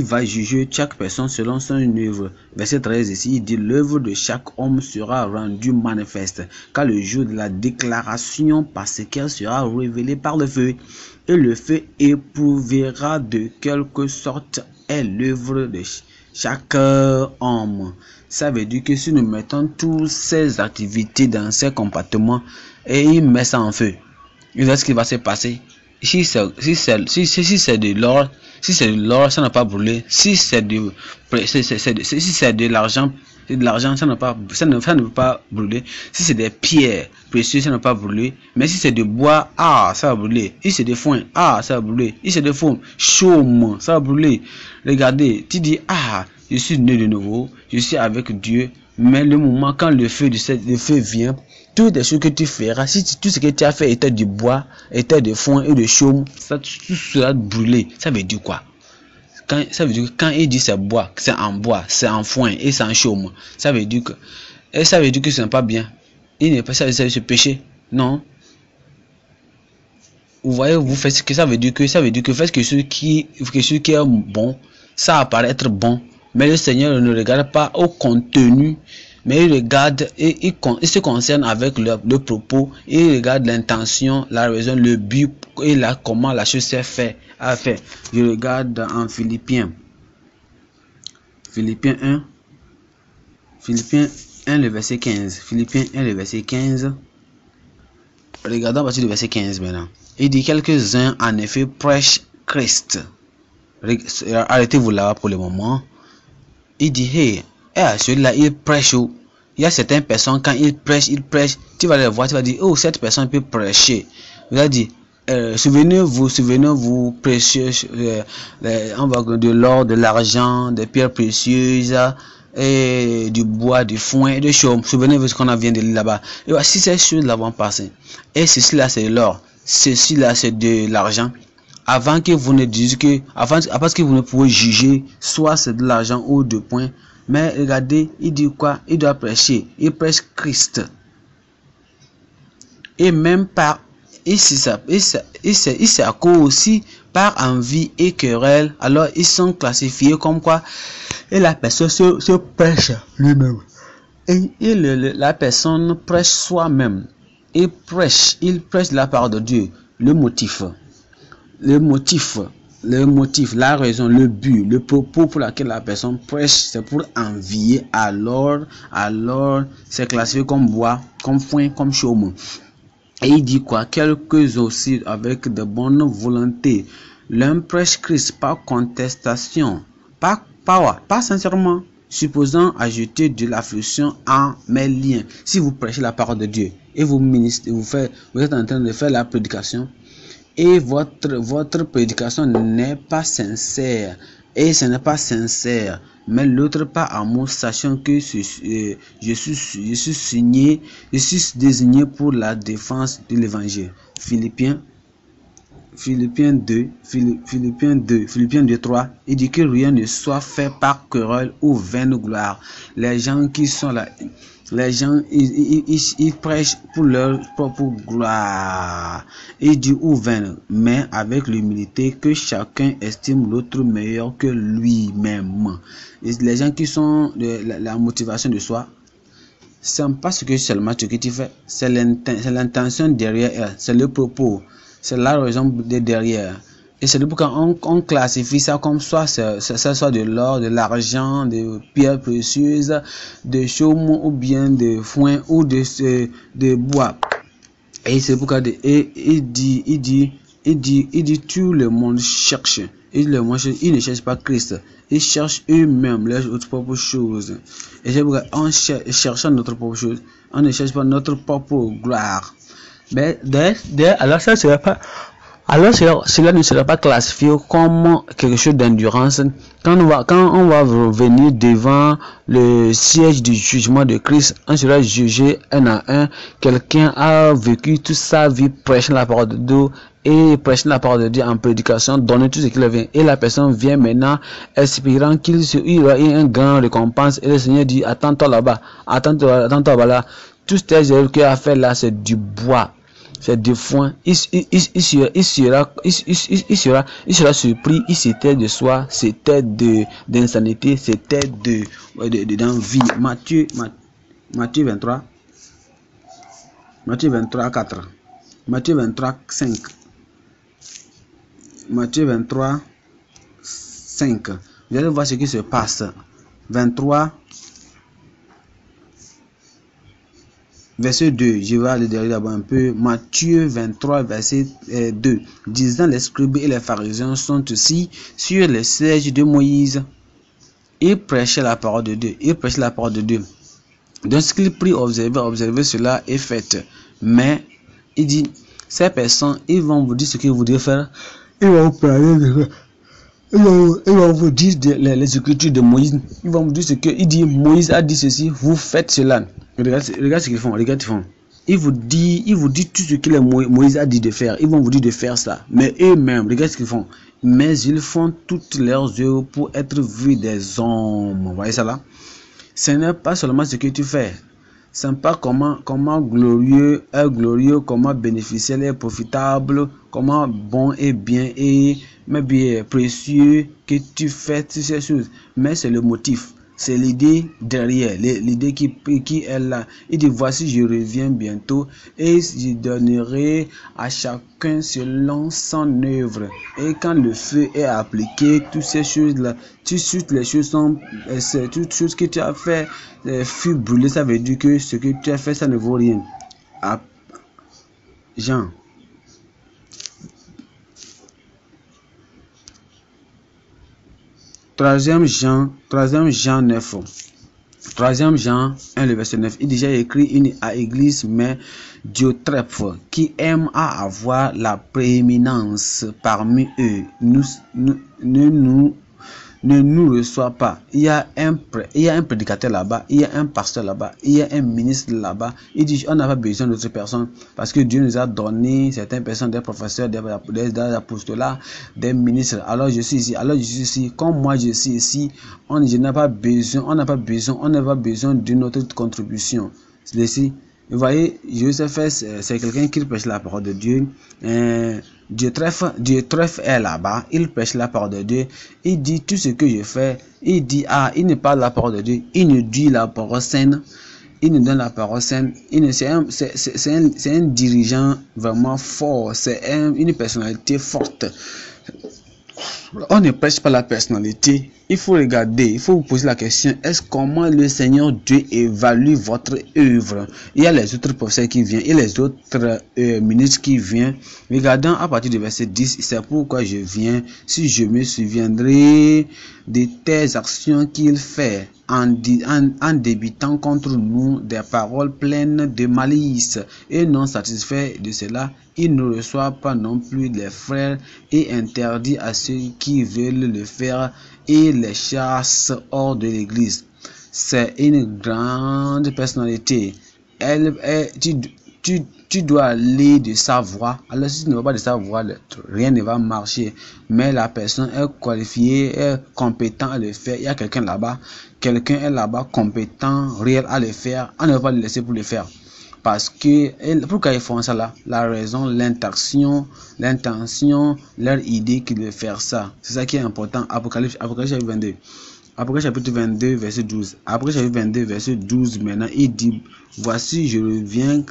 va juger chaque personne selon son œuvre. Verset 13 ici, il dit l'œuvre de chaque homme sera rendue manifeste, car le jour de la déclaration parce qu'elle sera révélée par le feu. Et le feu éprouvera de quelque sorte est l'œuvre de chaque homme. Ça veut dire que si nous mettons toutes ces activités dans ces compartiments et il met ça en feu, ce qui va se passer. Si c'est de l'or, ça n'a pas brûlé. Si c'est de l'argent, ça ne peut pas brûler. Si c'est des pierres précieuses, ça ne peut pas brûler. Mais si c'est de bois, ça va brûler. Si c'est de foin, ça va brûler. Si c'est de foin, chaume, ça va brûler. Regardez, tu dis, je suis né de nouveau, je suis avec Dieu. Mais le moment quand le feu vient, toutes les choses que tu feras, si tout ce que tu as fait était du bois, était de foin et de chaume, ça tout sera brûlé. Ça veut dire quoi? Ça veut dire que quand il dit c'est bois, c'est en bois, c'est en foin et c'est en chaume, ça veut dire que ce n'est pas bien. Il n'est pas ça, c'est ce péché. Non. Vous voyez, vous faites ce que ça veut dire que faites quelque chose qui est bon, ça apparaît être bon. Mais le Seigneur ne regarde pas au contenu, mais il regarde et il se concerne avec le propos, et il regarde l'intention, la raison, le but et comment la chose s'est fait. Je regarde en Philippiens 1, le verset 15. Philippiens 1, le verset 15. Regardons à partir du verset 15 maintenant. Il dit quelques-uns en effet prêchent Christ. Arrêtez-vous là pour le moment. Il dit celui-là il prêche. Il y a certaines personnes quand ils prêchent, tu vas les voir, tu vas dire cette personne peut prêcher. Il a dit souvenez-vous prêchez de l'or, de l'argent, des pierres précieuses et du bois, du foin et de chaume. Souvenez-vous ce qu'on vient de lire là-bas. Et voici ces choses-là vont passer. Et ceci là c'est de l'or, ceci là c'est de l'argent. Avant que vous ne disiez parce que vous ne pouvez juger, soit c'est de l'argent ou de points. Mais regardez, il dit quoi? Il doit prêcher. Il prêche Christ. Et même par, il s'accorde aussi par envie et querelle. Alors ils sont classifiés comme quoi? Et la personne se prêche lui-même. Et la personne prêche soi-même. Il prêche de la part de Dieu. Le motif, la raison, le but, le propos pour lequel la personne prêche, c'est pour envier. Alors, c'est classifié comme bois, comme foin, comme chaume. Et il dit quoi? Quelques aussi avec de bonne volonté. L'un prêche Christ par contestation, pas sincèrement, supposant ajouter de l'affliction à mes liens. Si vous prêchez la parole de Dieu et vous ministrez, vous êtes en train de faire la prédication et votre prédication n'est pas sincère, et ce n'est pas sincère, mais l'autre par amour, sachant que je suis désigné pour la défense de l'évangile. Philippiens 2, 3, il dit que rien ne soit fait par querelle ou vaine gloire. Les gens qui sont là, ils prêchent pour leur propre gloire. Il dit ou vaine, mais avec l'humilité, que chacun estime l'autre meilleur que lui-même. Les gens qui sont de la motivation de soi, c'est pas ce que seulement ce que tu fais, c'est l'intention derrière elle, c'est le propos. C'est la raison de derrière. Et c'est pourquoi on classifie ça comme soit de l'or, de l'argent, de pierres précieuses, de chaume ou bien de foin ou de bois. Et c'est pourquoi il dit tout le monde cherche. Il ne cherche pas Christ. Ils cherchent eux-mêmes leurs propres choses. Et c'est pourquoi en cherchant notre propre chose, on ne cherche pas notre propre gloire. Mais alors cela ne sera pas classifié comme quelque chose d'endurance quand on va revenir devant le siège du jugement de Christ. On sera jugé un à un. Quelqu'un a vécu toute sa vie prêchant la parole de Dieu et prêchant la parole de Dieu en prédication, donner tout ce qu'il vient, et la personne vient maintenant espérant qu'il y aura une grande récompense, et le Seigneur dit attends-toi là-bas, attends-toi là. Tout ce qu'il a fait là, c'est du bois, c'est du foin. Il sera surpris. Il s'était de soi, c'était d'insanité, c'était d'envie. Matthieu 23, 4. Matthieu 23, 5. Matthieu 23, 5. Vous allez voir ce qui se passe. 23. Verset 2, je vais aller derrière d'abord un peu. Matthieu 23, verset 2. Disant, les scribes et les pharisiens sont aussi sur les sièges de Moïse. Ils prêchaient la parole de Dieu. Donc, ce qu'il prie, observer cela est fait. Mais, il dit, ces personnes, ils vont vous dire ce qu'ils voudraient faire. Ils vont vous dire les écritures de Moïse. Ils vont vous dire ce que il dit. Moïse a dit ceci, vous faites cela. Regarde ce qu'ils font. Il vous dit tout ce que Moïse a dit de faire. Ils vont vous dire de faire ça. Mais eux-mêmes, regarde ce qu'ils font. Mais ils font toutes leurs œuvres pour être vus des hommes. Vous voyez ça là? Ce n'est pas seulement ce que tu fais. Ce n'est pas comment glorieux est glorieux, comment bénéficiel est profitable, comment bon et bien et mais bien précieux que tu fais toutes ces choses. Mais c'est le motif. C'est l'idée derrière, l'idée qui est là. Il dit, voici, je reviens bientôt et je donnerai à chacun selon son œuvre. Et quand le feu est appliqué, toutes ces choses-là, toutes les choses sont, toutes choses que tu as fait fut brûlé. Ça veut dire que ce que tu as fait, ça ne vaut rien. Jean. Troisième Jean 9. 3 Jean 1, le verset 9. Il déjà écrit à l'église, mais Diotrephe, qui aime à avoir la prééminence parmi eux, ne nous reçoit pas. Il y a un prédicateur là-bas, il y a un pasteur là-bas, il y a un ministre là-bas. Il dit, on n'a pas besoin d'autres personnes parce que Dieu nous a donné certaines personnes, des professeurs, des apostolats, des ministres. Alors je suis ici, comme moi je suis ici. On n'a pas besoin d'une autre contribution. C'est ici. Vous voyez, Joseph, c'est quelqu'un qui prêche la parole de Dieu. Diotrephe est là-bas, il prêche la parole de Dieu. Il dit tout ce que je fais. Il dit, il ne parle la parole de Dieu. Il ne dit la parole saine. Il nous donne la parole saine. C'est un dirigeant vraiment fort. C'est une personnalité forte. On ne prêche pas la personnalité. Il faut regarder, il faut vous poser la question, est-ce comment le Seigneur Dieu évalue votre œuvre? Il y a les autres professeurs qui viennent, et les autres ministres qui viennent. Regardons à partir du verset 10, c'est pourquoi je viens, si je me souviendrai de tes actions qu'il fait, en débitant contre nous des paroles pleines de malice, et non satisfait de cela, il ne reçoit pas non plus les frères et interdit à ceux qui veulent le faire et les chasse hors de l'église. C'est une grande personnalité. Tu dois aller de sa voix. Alors si tu ne vas pas de sa voix, rien ne va marcher. Mais la personne est qualifiée, est compétente à le faire. Il y a quelqu'un là-bas. Quelqu'un est là-bas compétent, réel à le faire. On ne va pas le laisser pour le faire. Parce que, pourquoi ils font ça là? La raison, l'intention, leur idée qu'ils veulent faire ça. C'est ça qui est important. Apocalypse chapitre 22. Apocalypse chapitre 22, verset 12. Après chapitre 22, verset 12, maintenant, il dit, voici, je viens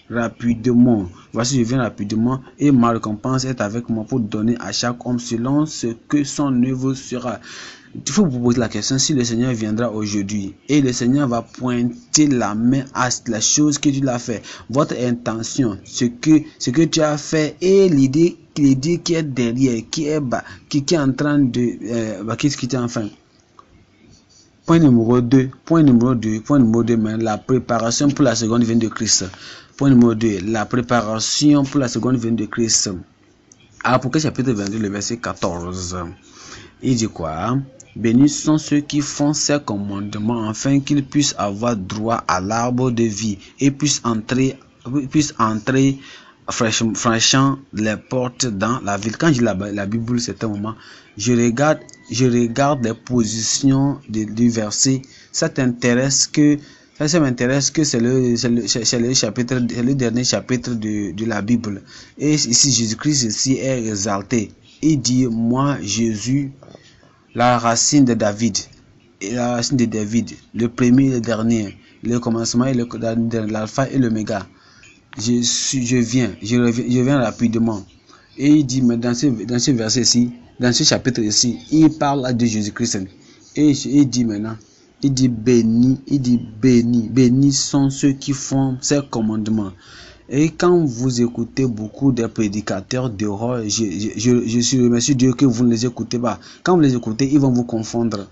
rapidement. Voici, je viens rapidement, et ma récompense est avec moi pour donner à chaque homme selon ce que son œuvre sera. Il faut vous poser la question si le Seigneur viendra aujourd'hui et le Seigneur va pointer la main à la chose que tu l'as fait, votre intention, ce que tu as fait et l'idée qui est derrière, qui est en train de qu'est-ce qui est enfin. Point numéro 2, mais la préparation pour la seconde venue de Christ. Point numéro 2, la préparation pour la seconde venue de Christ. Apocalypse chapitre 22, le verset 14. Il dit quoi? Bénis sont ceux qui font ces commandements afin qu'ils puissent avoir droit à l'arbre de vie et puissent entrer franchissant les portes dans la ville. Quand je lis la Bible, c'est un moment, je regarde les positions du verset. Ça m'intéresse que c'est le dernier chapitre de la Bible. Et ici, Jésus-Christ ici est exalté. Il dit, moi, Jésus, la racine de David, le premier et le dernier, le commencement et l'alpha et l'oméga. Je viens rapidement. Et il dit, mais dans ce verset-ci, dans ce chapitre-ci, il parle de Jésus-Christ. Et il dit maintenant, bénis sont ceux qui font ces commandements. Et quand vous écoutez beaucoup des prédicateurs d'horreur, je remercie Dieu que vous ne les écoutez pas. Quand vous les écoutez, ils vont vous confondre.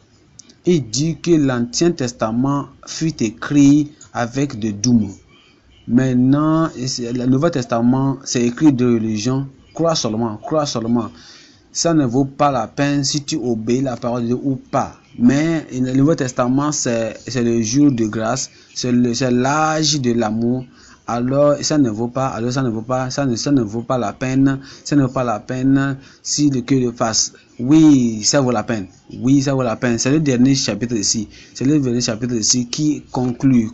Il dit que l'Ancien Testament fut écrit avec de doux. Maintenant, le Nouveau Testament, c'est écrit de religion. Crois seulement. Ça ne vaut pas la peine si tu obéis la parole de Dieu ou pas. Mais le Nouveau Testament, c'est le jour de grâce, c'est l'âge de l'amour. Alors ça ne vaut pas la peine. Ça ne vaut pas la peine si le cœur le fasse. Oui, ça vaut la peine. C'est le dernier chapitre ici. Qui conclut,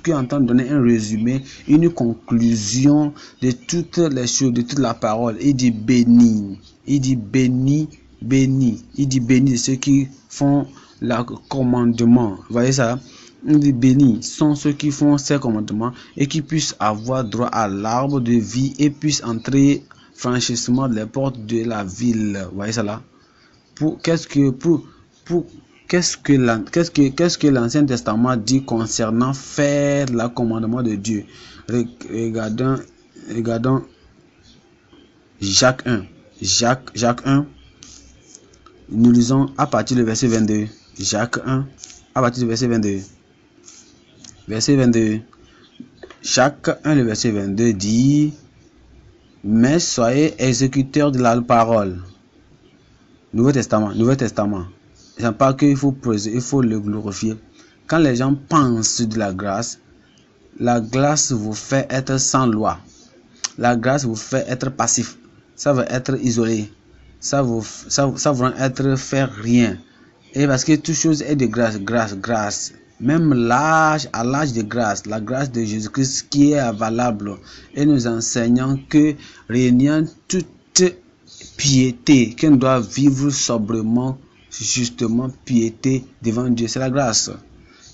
qui est en train de donner un résumé, une conclusion de toutes les choses, de toute la parole. Il dit béni. Il dit béni. Il dit béni de ceux qui font le commandement. Vous voyez ça? Il dit bénis sont ceux qui font ces commandements et qui puissent avoir droit à l'arbre de vie et puissent entrer franchissement les portes de la ville. Vous voyez ça là? Qu'est-ce que l'Ancien Testament dit concernant faire le commandement de Dieu? Regardons Jacques 1. Jacques 1. Nous lisons à partir du verset 22. Jacques 1, à partir du verset 22. Verset 22. Jacques 1, le verset 22 dit, mais soyez exécuteurs de la parole. Nouveau Testament. C'est pas qu'il faut le glorifier. Quand les gens pensent de la grâce vous fait être sans loi. La grâce vous fait être passif. Ça veut être isolé. Ça veut être faire rien. Et parce que toute chose est de grâce. Même à l'âge de grâce, la grâce de Jésus-Christ qui est valable. Et nous enseignons que régnant toute piété, qu'on doit vivre sobrement, justement, piété devant Dieu. C'est la grâce.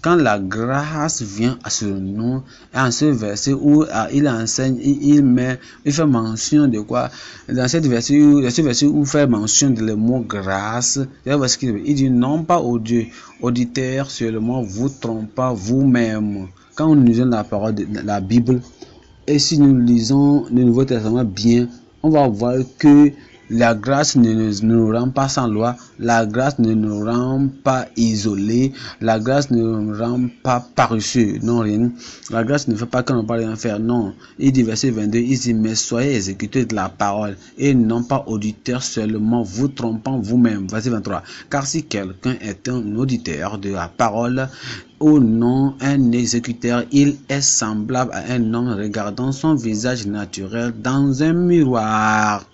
Quand la grâce vient à ce nom, en ce verset où il enseigne, il fait mention de quoi? Dans ce verset où il fait mention de le mot grâce, il dit non pas au Dieu, auditeur seulement, vous trompez vous-même. Quand nous lisons la parole de la Bible, et si nous lisons le Nouveau Testament bien, on va voir que la grâce ne nous rend pas sans loi, la grâce ne nous rend pas isolés, la grâce ne nous rend pas paresseux, non rien. La grâce ne fait pas qu'on ne peut rien faire, non. Il dit verset 22, il dit mais soyez exécuteurs de la parole et non pas auditeurs seulement, vous trompant vous-même. Verset 23, car si quelqu'un est un auditeur de la parole, ou non un exécuteur, il est semblable à un homme regardant son visage naturel dans un miroir.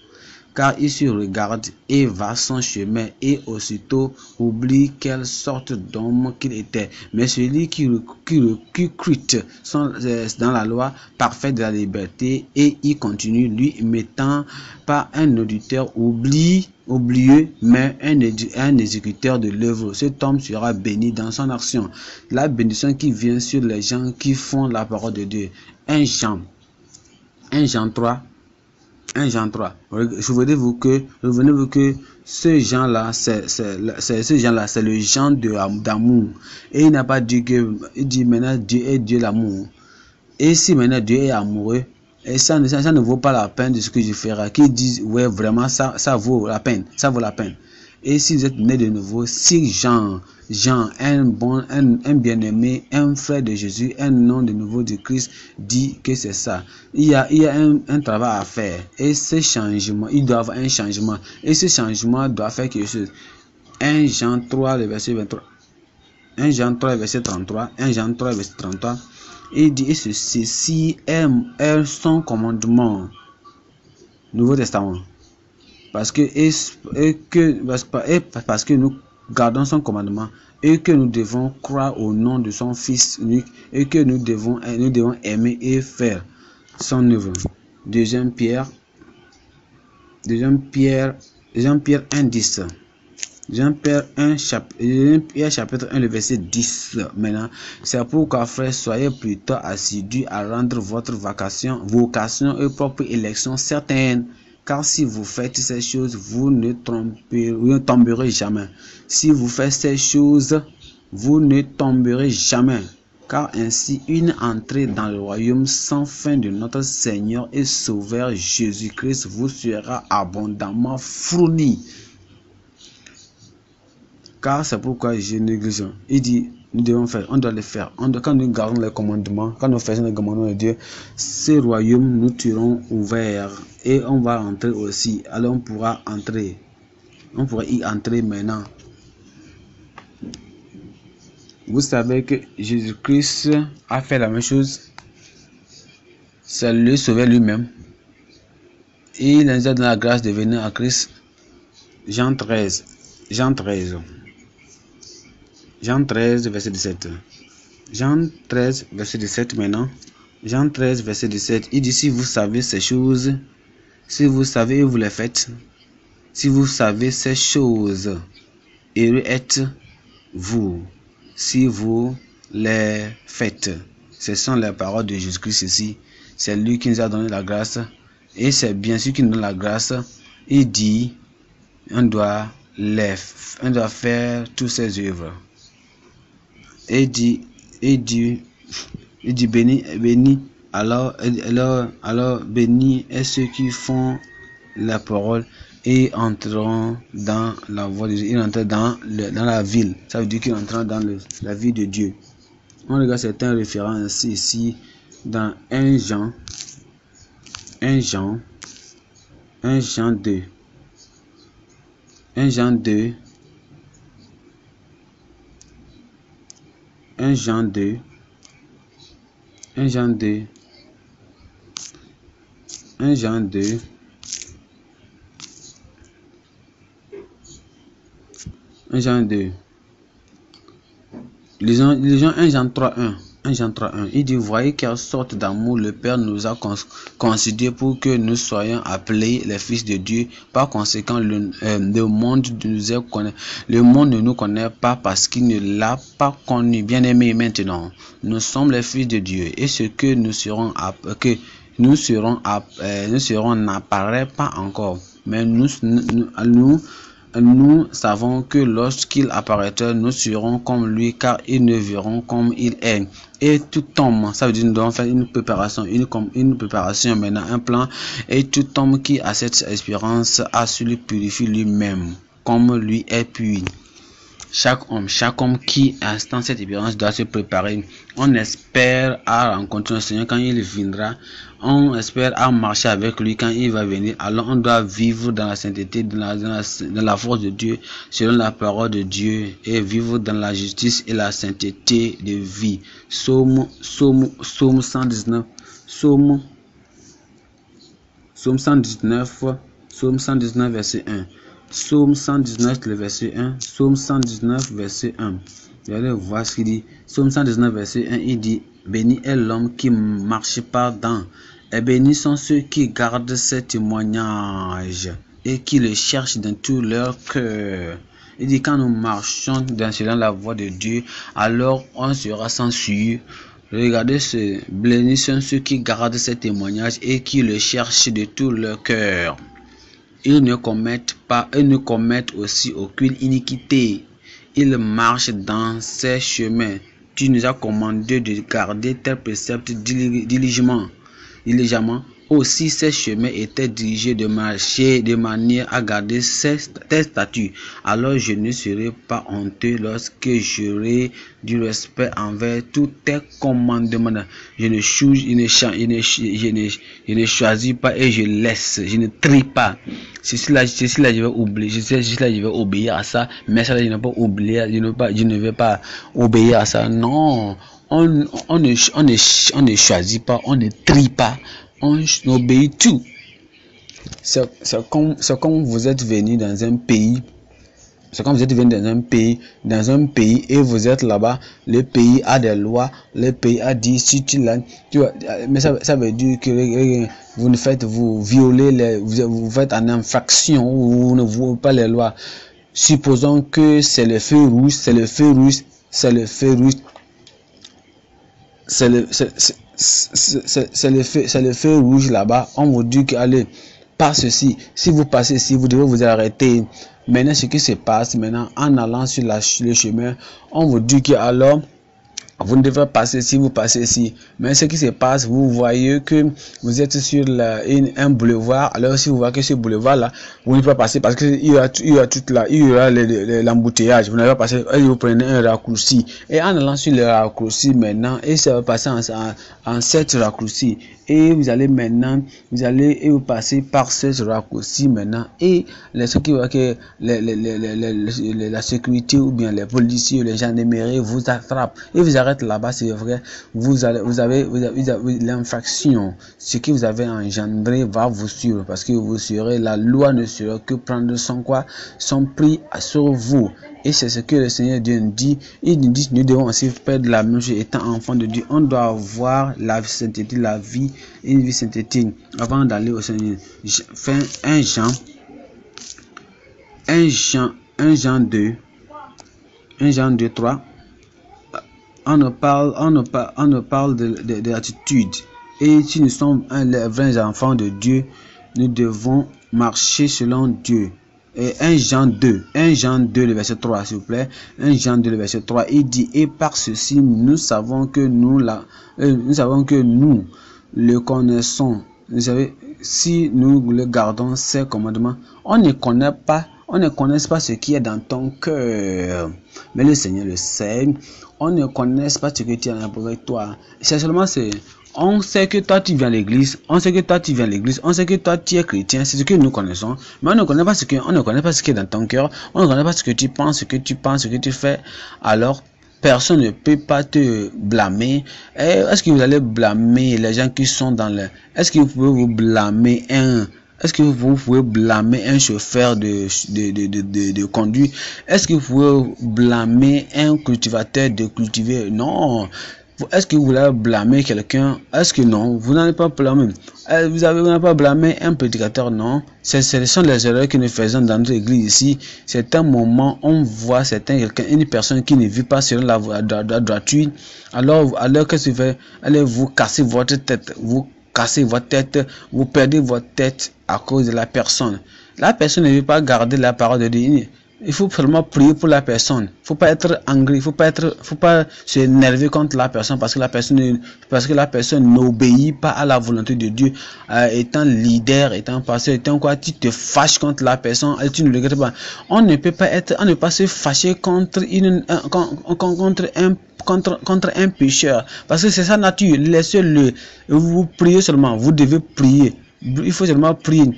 Car il se regarde et va son chemin et aussitôt oublie quelle sorte d'homme qu'il était. Mais celui qui crut dans la loi parfaite de la liberté et y continue, lui mettant pas un auditeur oublieux, mais un exécuteur de l'œuvre. Cet homme sera béni dans son action. La bénédiction qui vient sur les gens qui font la parole de Dieu. 1 Jean 3. Souvenez-vous que ce Jean-là, c'est le Jean d'amour. Et il n'a pas dit que, il dit maintenant Dieu est Dieu l'amour. Et si maintenant Dieu est amoureux, et ça ne vaut pas la peine de ce que je ferai. Qui dit, ouais, vraiment, ça vaut la peine. Ça vaut la peine. Et si vous êtes né de nouveau, si Jean, un bien-aimé, un frère de Jésus, un nom de nouveau de Christ, dit que c'est ça. Il y a un travail à faire. Et ce changement, il doit y avoir un changement. Et ce changement doit faire quelque chose. 1 Jean 3, le verset 23. 1 Jean 3, verset 33. 1 Jean 3, verset 33. Il dit, et ceci est son commandement. Nouveau Testament. Parce que nous gardons son commandement et que nous devons croire au nom de son Fils unique et que nous devons aimer et faire son œuvre. 2 Pierre 1:10. Jean-Pierre 1 chapitre 1 le verset 10. Maintenant, c'est pourquoi frères, soyez plutôt assidus à rendre votre vocation et propre élection certaine. Car si vous faites ces choses, vous ne tomberez jamais. Si vous faites ces choses, vous ne tomberez jamais. Car ainsi une entrée dans le royaume sans fin de notre Seigneur et Sauveur Jésus-Christ vous sera abondamment fournie. Car c'est pourquoi je néglige. Il dit, nous devons faire, on doit le faire. Quand nous gardons les commandements, quand nous faisons les commandements de Dieu, ce royaume nous serons ouverts et on va entrer aussi. Alors on pourra entrer. On pourra y entrer maintenant. Vous savez que Jésus-Christ a fait la même chose. C'est le Sauveur lui-même. Et il nous a donné la grâce de venir à Christ. Jean 13, verset 17. Jean 13, verset 17 maintenant. Jean 13, verset 17. Il dit, si vous savez ces choses, si vous savez et vous les faites, si vous savez ces choses, heureux êtes-vous si vous les faites. Ce sont les paroles de Jésus-Christ ici. C'est lui qui nous a donné la grâce. Et c'est bien sûr qu'il nous donne la grâce. Il dit, on doit faire toutes ces œuvres. Et dit béni, alors béni est ceux qui font la parole et entreront dans la voie de Dieu. Ils entrent dans la ville. Ça veut dire qu'ils entrent dans la vie de Dieu. On regarde certains références ici dans 1 Jean 2. 1 Jean 2. 1 Jean 2. 1 Jean 2. 1 Jean 2. 1 Jean 2. Lisons 1 Jean 3, 1. 1 Jean 3:1, il dit, voyez quelle sorte d'amour le Père nous a considéré pour que nous soyons appelés les fils de Dieu. Par conséquent, le monde ne nous connaît pas parce qu'il ne l'a pas connu. Bien-aimés, maintenant, nous sommes les fils de Dieu et ce que nous serons n'apparaît pas encore. Mais nous savons que lorsqu'il apparaîtra, nous serons comme lui, car ils ne verront comme il est. Et tout homme, ça veut dire nous devons faire une préparation maintenant, un plan. Et tout homme qui a cette espérance a su lui purifier lui-même, comme lui est pur. Chaque homme qui a cette espérance doit se préparer. On espère à rencontrer le Seigneur quand il viendra. On espère à marcher avec lui quand il va venir. Alors on doit vivre dans la sainteté, dans la force de Dieu, selon la parole de Dieu, et vivre dans la justice et la sainteté de vie. Psaume 119, verset 1. Psaume 119, le verset 1. Psaume 119, verset 1. Vous allez voir ce qu'il dit. Psaume 119, verset 1, il dit, béni est l'homme qui marche pardon, et bénis sont ceux qui gardent ses témoignages et qui le cherchent dans tout leur cœur. Il dit, quand nous marchons selon la voie de Dieu, alors on sera sans souillure. Regardez bénis sont ceux qui gardent ses témoignages et qui le cherchent de tout leur cœur. Ils ne commettent aussi aucune iniquité. Ils marchent dans ses chemins. Tu nous as commandé de garder tes préceptes diligemment. Aussi ces chemins étaient dirigés de marcher de manière à garder tes statuts. Alors je ne serai pas honteux lorsque j'aurai du respect envers tous tes commandements. Je ne choisis pas et je laisse. Je ne trie pas. Ceci là, je vais oublier. Je vais obéir à ça. Mais ça là, je ne vais pas obéir à ça. Non. On ne choisit pas. On ne trie pas. On obéit tout. C'est comme vous êtes venu dans un pays. C'est comme vous êtes venu dans un pays et vous êtes là-bas. Le pays a des lois. Le pays a dit si tu l'as. Mais ça veut dire que vous violez vous faites en infraction ou vous ne voulez pas les lois. Supposons que c'est le feu rouge. C'est le feu rouge là-bas. On vous dit que allez, passe ceci. Si vous passez ici, vous devez vous arrêter. Maintenant, ce qui se passe maintenant en allant sur le chemin, on vous dit que alors vous ne devez passer ici, vous passez ici. Mais ce qui se passe, vous voyez que vous êtes sur un boulevard. Alors si vous voyez que ce boulevard là, vous ne pouvez pas passer parce qu'il y aura l'embouteillage. Vous n'avez pas passé, et vous prenez un raccourci. Et en allant sur le raccourci maintenant, et ça va passer en 7 raccourcis. Et vous allez vous passer par ce raccourci maintenant. Et ceux qui voient que la sécurité ou bien les policiers ou les gendarmeries vous attrapent et vous arrêtent là-bas, c'est vrai, vous avez l'infraction. Ce que vous avez engendré va vous suivre parce que la loi ne sera que prendre son prix sur vous. Et c'est ce que le Seigneur Dieu nous dit. Il nous dit nous devons aussi faire de la même chose étant enfant de Dieu. On doit avoir la sainteté, la vie, une vie synthétique avant d'aller au Seigneur. 1 Jean 2, 3. On nous parle de l'attitude. Et si nous sommes les vrais enfants de Dieu, nous devons marcher selon Dieu. Et 1 Jean 2, le verset 3, s'il vous plaît. 1 Jean 2, le verset 3, il dit, et par ceci, nous savons que nous le connaissons. Vous savez, si nous le gardons, ses commandements, on ne connaît pas ce qui est dans ton cœur. Mais le Seigneur le sait. On ne connaît pas ce que tu as avec toi. C'est seulement on sait que toi tu viens à l'église, on sait que toi tu es chrétien, c'est ce que nous connaissons, mais on ne connaît pas ce qui est dans ton cœur, on ne connaît pas ce que tu penses, ce que tu fais. Alors personne ne peut pas te blâmer. Est-ce que vous allez blâmer les gens qui sont est-ce que vous pouvez blâmer un chauffeur de conduite? Est-ce que vous pouvez blâmer un cultivateur de cultiver? Non. Est-ce que vous voulez blâmer quelqu'un? Est-ce que non? Vous n'allez pas blâmer. Vous n'avez pas blâmé un prédicateur, non? Ce sont les erreurs que nous faisons dans notre église ici. C'est un moment, on voit une personne qui ne vit pas selon la droiture. Alors qu'est-ce que vous faites? Allez vous casser votre tête. Vous cassez votre tête. Vous perdez votre tête à cause de la personne. La personne ne veut pas garder la parole de Dieu. Il faut seulement prier pour la personne. Faut pas être angry, faut pas s'énerver contre la personne parce que la personne n'obéit pas à la volonté de Dieu. Étant leader, étant pasteur, étant quoi, tu te fâches contre la personne et tu ne regrettes pas. On ne peut pas se fâcher contre un pécheur parce que c'est sa nature. Laissez-le. Vous priez seulement. Vous devez prier. Il faut seulement prier.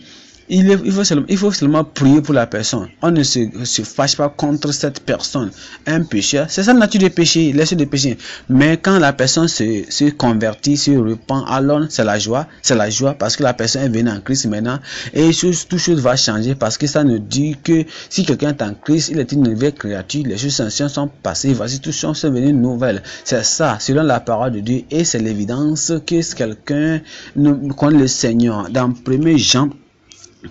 Il faut seulement prier pour la personne. On ne se fâche pas contre cette personne. Un pécheur, c'est sa nature de pécher, laisse de pécher. Mais quand la personne se convertit, se repent, alors c'est la joie parce que la personne est venue en Christ maintenant. Et toute chose va changer parce que ça nous dit que si quelqu'un est en Christ, il est une nouvelle créature, les choses anciennes sont passées, voici toutes choses sont venues nouvelles. C'est ça, selon la parole de Dieu, et c'est l'évidence que quelqu'un connaît le Seigneur. Dans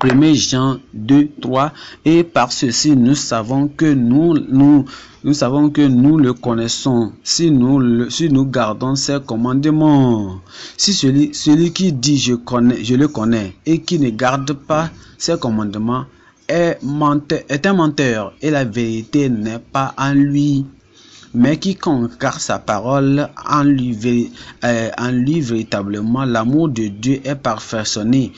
1 Jean 2, 3, et par ceci nous savons que nous le connaissons si nous gardons ses commandements. Si celui qui dit je le connais et qui ne garde pas ses commandements est un menteur et la vérité n'est pas en lui. Mais quiconque garde sa parole, en lui véritablement l'amour de Dieu est perfectionné.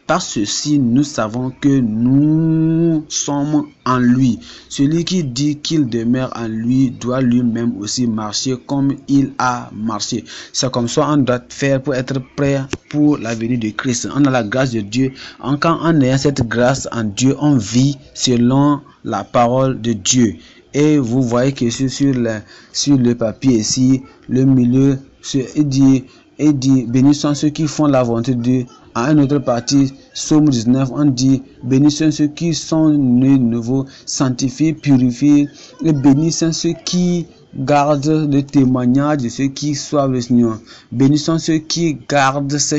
Par ceci, nous savons que nous sommes en lui. Celui qui dit qu'il demeure en lui doit lui-même aussi marcher comme il a marché. C'est comme ça on doit faire pour être prêt pour la venue de Christ. On a la grâce de Dieu. Quand on a cette grâce en Dieu, on vit selon la parole de Dieu. Et vous voyez que sur le papier ici, le milieu, il dit bénis sont ceux qui font la volonté de Dieu. À une autre partie, Psaume 19, on dit bénis sont ceux qui sont nés nouveaux, sanctifiés, purifiés. Et bénis sont ceux qui gardent le témoignage de ceux qui soivent le Seigneur. Bénis sont ceux qui gardent ses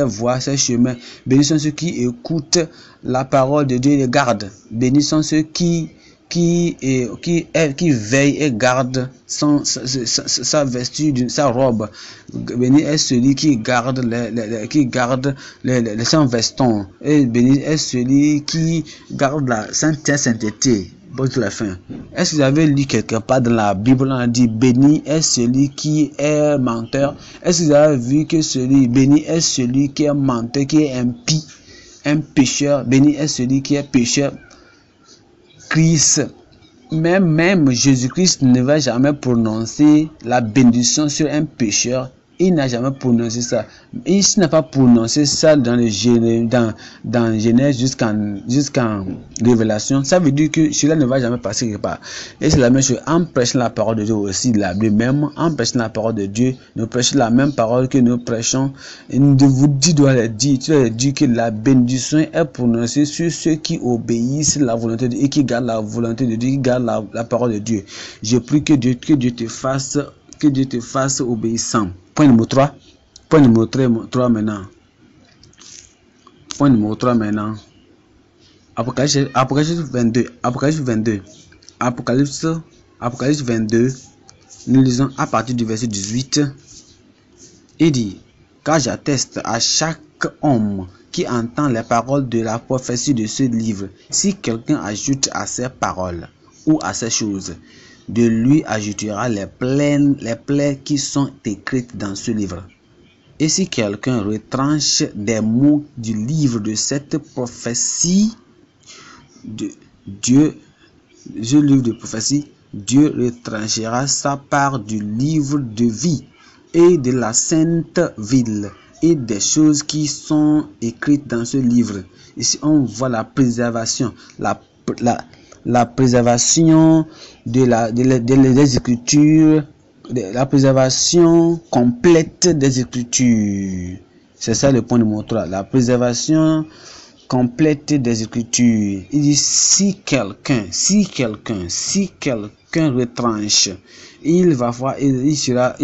voies, ses chemins. Bénis sont ceux qui écoutent la parole de Dieu et les gardent. Bénis sont ceux qui veille et garde sa vesture, sa robe. Béni est celui qui garde son veston. Et béni est celui qui garde la sainteté. Bon, la fin. Est-ce que vous avez lu quelque part dans la Bible, on a dit béni est celui qui est menteur? Est-ce que vous avez vu que béni est celui qui est menteur, qui est impie, un pécheur? Béni est celui qui est pécheur. Christ, même Jésus-Christ ne va jamais prononcer la bénédiction sur un pécheur. Il n'a jamais prononcé ça. Il n'a pas prononcé ça dans Genèse jusqu'en Révélation. Ça veut dire que cela ne va jamais passer quelque part. Et c'est la même chose en prêchant la parole de Dieu aussi. Lui-même, en prêchant la parole de Dieu, nous prêchons la même parole que nous prêchons. Et tu dois dire que la bénédiction est prononcée sur ceux qui obéissent à la volonté de Dieu et qui gardent la volonté de Dieu, qui gardent la parole de Dieu. Je prie que Dieu te fasse obéissant. Point numéro 3. Point numéro 3 maintenant. Point numéro 3 maintenant. Apocalypse 22. Apocalypse 22. Nous lisons à partir du verset 18. Il dit, car j'atteste à chaque homme qui entend les paroles de la prophétie de ce livre. Si quelqu'un ajoute à ces paroles ou à ces choses, de lui ajoutera les plaies qui sont écrites dans ce livre. Et si quelqu'un retranche des mots du livre de cette prophétie Dieu retranchera sa part du livre de vie et de la sainte ville et des choses qui sont écrites dans ce livre. Ici on voit la préservation, la préservation des Écritures, la préservation complète des Écritures. C'est ça le point numéro 3, la préservation complète des Écritures. Il dit si quelqu'un aucun retranche. Il va voir, il sera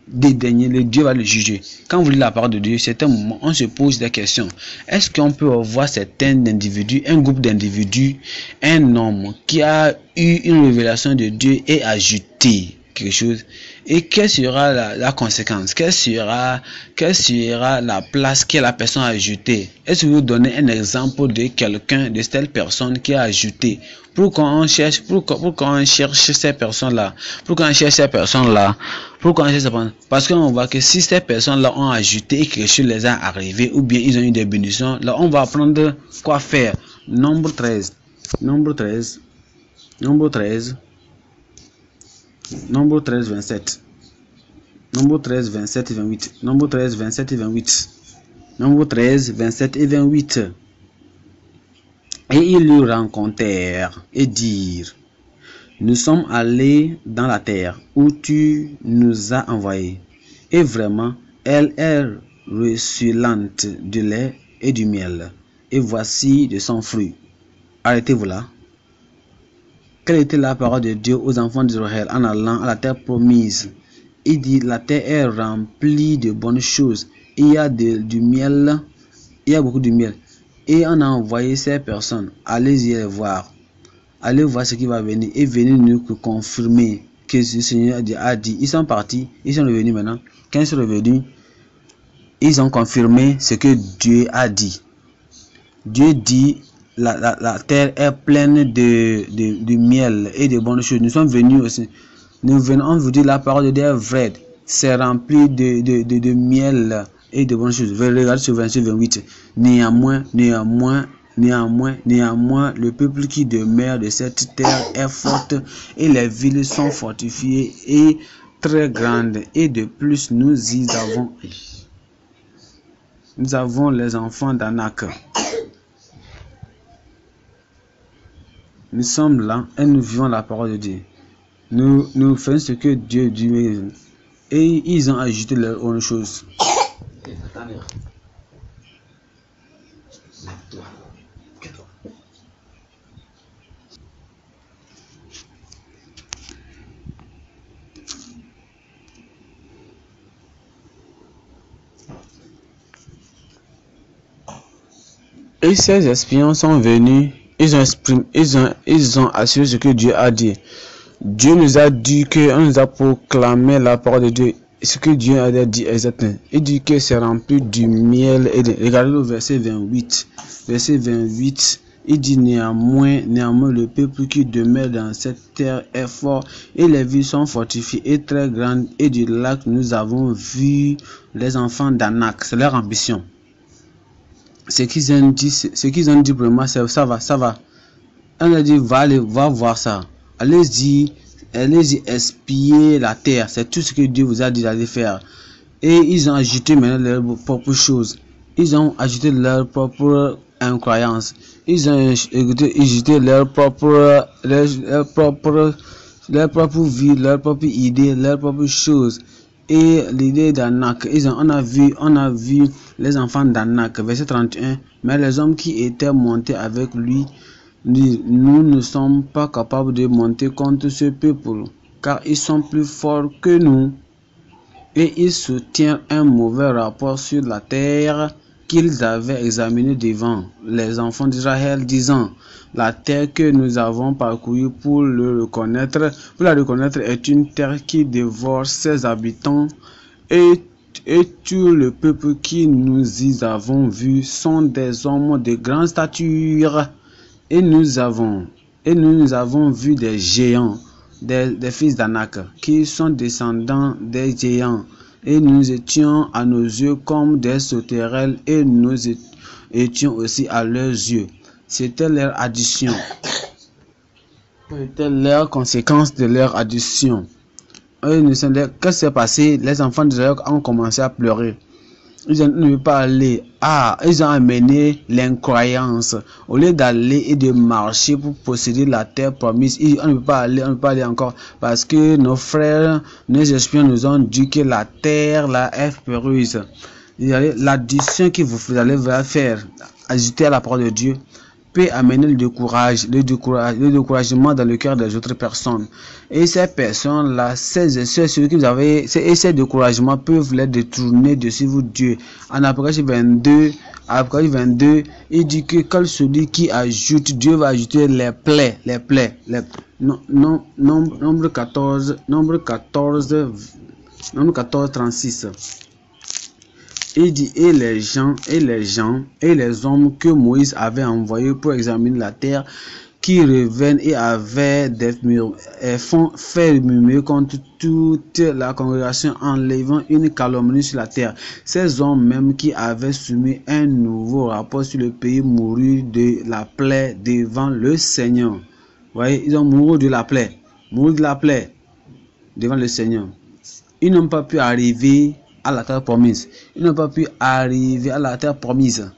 dédaigné, le Dieu va le juger. Quand vous lisez la parole de Dieu, c'est un moment, on se pose des questions. Est-ce qu'on peut voir certains individus, un groupe d'individus, un homme qui a eu une révélation de Dieu et ajouté quelque chose, et quelle sera la conséquence, quelle sera la place que la personne a ajoutée? Est-ce que vous donnez un exemple de quelqu'un, de telle personne qui a ajouté? Pourquoi on cherche ces personnes-là? Parce qu'on voit que si ces personnes-là ont ajouté et quelque chose les a arrivé, ou bien ils ont eu des bénédictions, là on va apprendre quoi faire. Nombre 13, Nombre 13, 27. Nombre 13, 27 et 28. Nombre 13, 27 et 28. Nombre 13, 27 et 28. Et ils lui rencontrèrent et dirent: nous sommes allés dans la terre où tu nous as envoyés. Et vraiment, elle est ruisselante de lait et du miel. Et voici de son fruit. Arrêtez-vous là. Quelle était la parole de Dieu aux enfants d'Israël en allant à la terre promise? Il dit: la terre est remplie de bonnes choses. Il y a du miel, il y a beaucoup de miel. Et on a envoyé ces personnes. Allez-y les voir. Allez voir ce qui va venir et venez nous confirmer que ce Seigneur a dit. Ils sont partis, ils sont revenus maintenant. Quand ils sont revenus, ils ont confirmé ce que Dieu a dit. Dieu dit: la terre est pleine de miel et de bonnes choses. Nous sommes venus aussi. Nous venons vous dire la parole de Dieu est vraie. C'est rempli de miel et de bonnes choses. Regardez sur verset 28. Néanmoins, le peuple qui demeure de cette terre est forte et les villes sont fortifiées et très grandes. Et de plus, nous avons les enfants d'Anak. Nous sommes là et nous vivons la parole de Dieu. Nous faisons ce que Dieu dit. Et ils ont ajouté leur autre chose. Et ces espions sont venus. Ils ont assuré ce que Dieu a dit. Dieu nous a dit qu'on nous a proclamé la parole de Dieu. Ce que Dieu a dit exactement. Il dit que c'est rempli du miel. Et regardez le verset 28. Verset 28. Il dit: néanmoins, le peuple qui demeure dans cette terre est fort, et les villes sont fortifiées et très grandes. Et du lac, nous avons vu les enfants d'Anak. C'est leur ambition. Ce qu'ils ont dit pour moi, c'est ça va. On a dit: va voir ça. Allez-y espier la terre. C'est tout ce que Dieu vous a dit d'aller faire. Et ils ont ajouté maintenant leurs propres choses. Ils ont ajouté leur propre incroyance. Ils ont ajouté leur propre vie, leur propre idée, leurs propres choses. Et l'idée d'Anak, on a vu les enfants d'Anak, verset 31. Mais les hommes qui étaient montés avec lui, nous ne sommes pas capables de monter contre ce peuple, car ils sont plus forts que nous. Et ils soutiennent un mauvais rapport sur la terre qu'ils avaient examinée devant les enfants d'Israël, disant: la terre que nous avons parcourue pour la reconnaître est une terre qui dévore ses habitants, et tout le peuple qui nous y avons vus sont des hommes de grande stature. Et nous avons vu des géants, des fils d'Anak, qui sont descendants des géants. Et nous étions à nos yeux comme des sauterelles, et nous étions aussi à leurs yeux. C'était leur addition. C'était leur conséquence de leur addition. Qu'est-ce qui s'est passé? Les enfants d'Israël ont commencé à pleurer. Ils ne veulent pas aller. Ils ont amené l'incroyance. Au lieu d'aller et de marcher pour posséder la terre promise, on ne peut pas aller encore. Parce que nos frères, nos espions nous ont dit que la terre là est peureuse. L'addition que vous allez faire, ajouter à la parole de Dieu, peut amener le découragement dans le cœur des autres personnes. Et ces personnes-là, ces découragements peuvent les détourner de suivre Dieu. En Apocalypse 22, il dit que quand celui qui ajoute, Dieu va ajouter les plaies. Nombre 14, 36. Il dit, et les hommes que Moïse avait envoyés pour examiner la terre, qui reviennent et avaient fait murmurer contre toute la congrégation en levant une calomnie sur la terre. Ces hommes même qui avaient soumis un nouveau rapport sur le pays moururent de la plaie devant le Seigneur. Vous voyez, ils ont mouru de la plaie devant le Seigneur. Ils n'ont pas pu arriver à la terre promise. Ils n'ont pas pu arriver à la terre promise.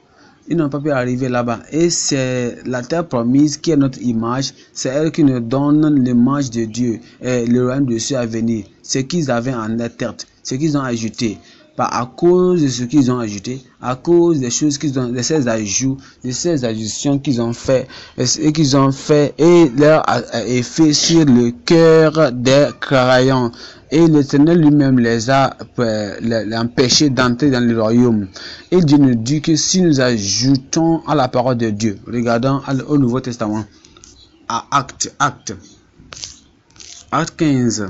Ils n'ont pas pu arriver là-bas. Et c'est la terre promise qui est notre image. C'est elle qui nous donne l'image de Dieu et le royaume de Dieu à venir. Ce qu'ils avaient en tête, ce qu'ils ont ajouté. À cause de ce qu'ils ont ajouté, à cause des choses qu'ils ont, de ces ajouts, de ces additions qu'ils ont fait, et leur effet sur le cœur des croyants. Et l'Éternel lui-même les a empêchés d'entrer dans le royaume. Et Dieu nous dit que si nous ajoutons à la parole de Dieu, regardons au Nouveau Testament, à Acte 15,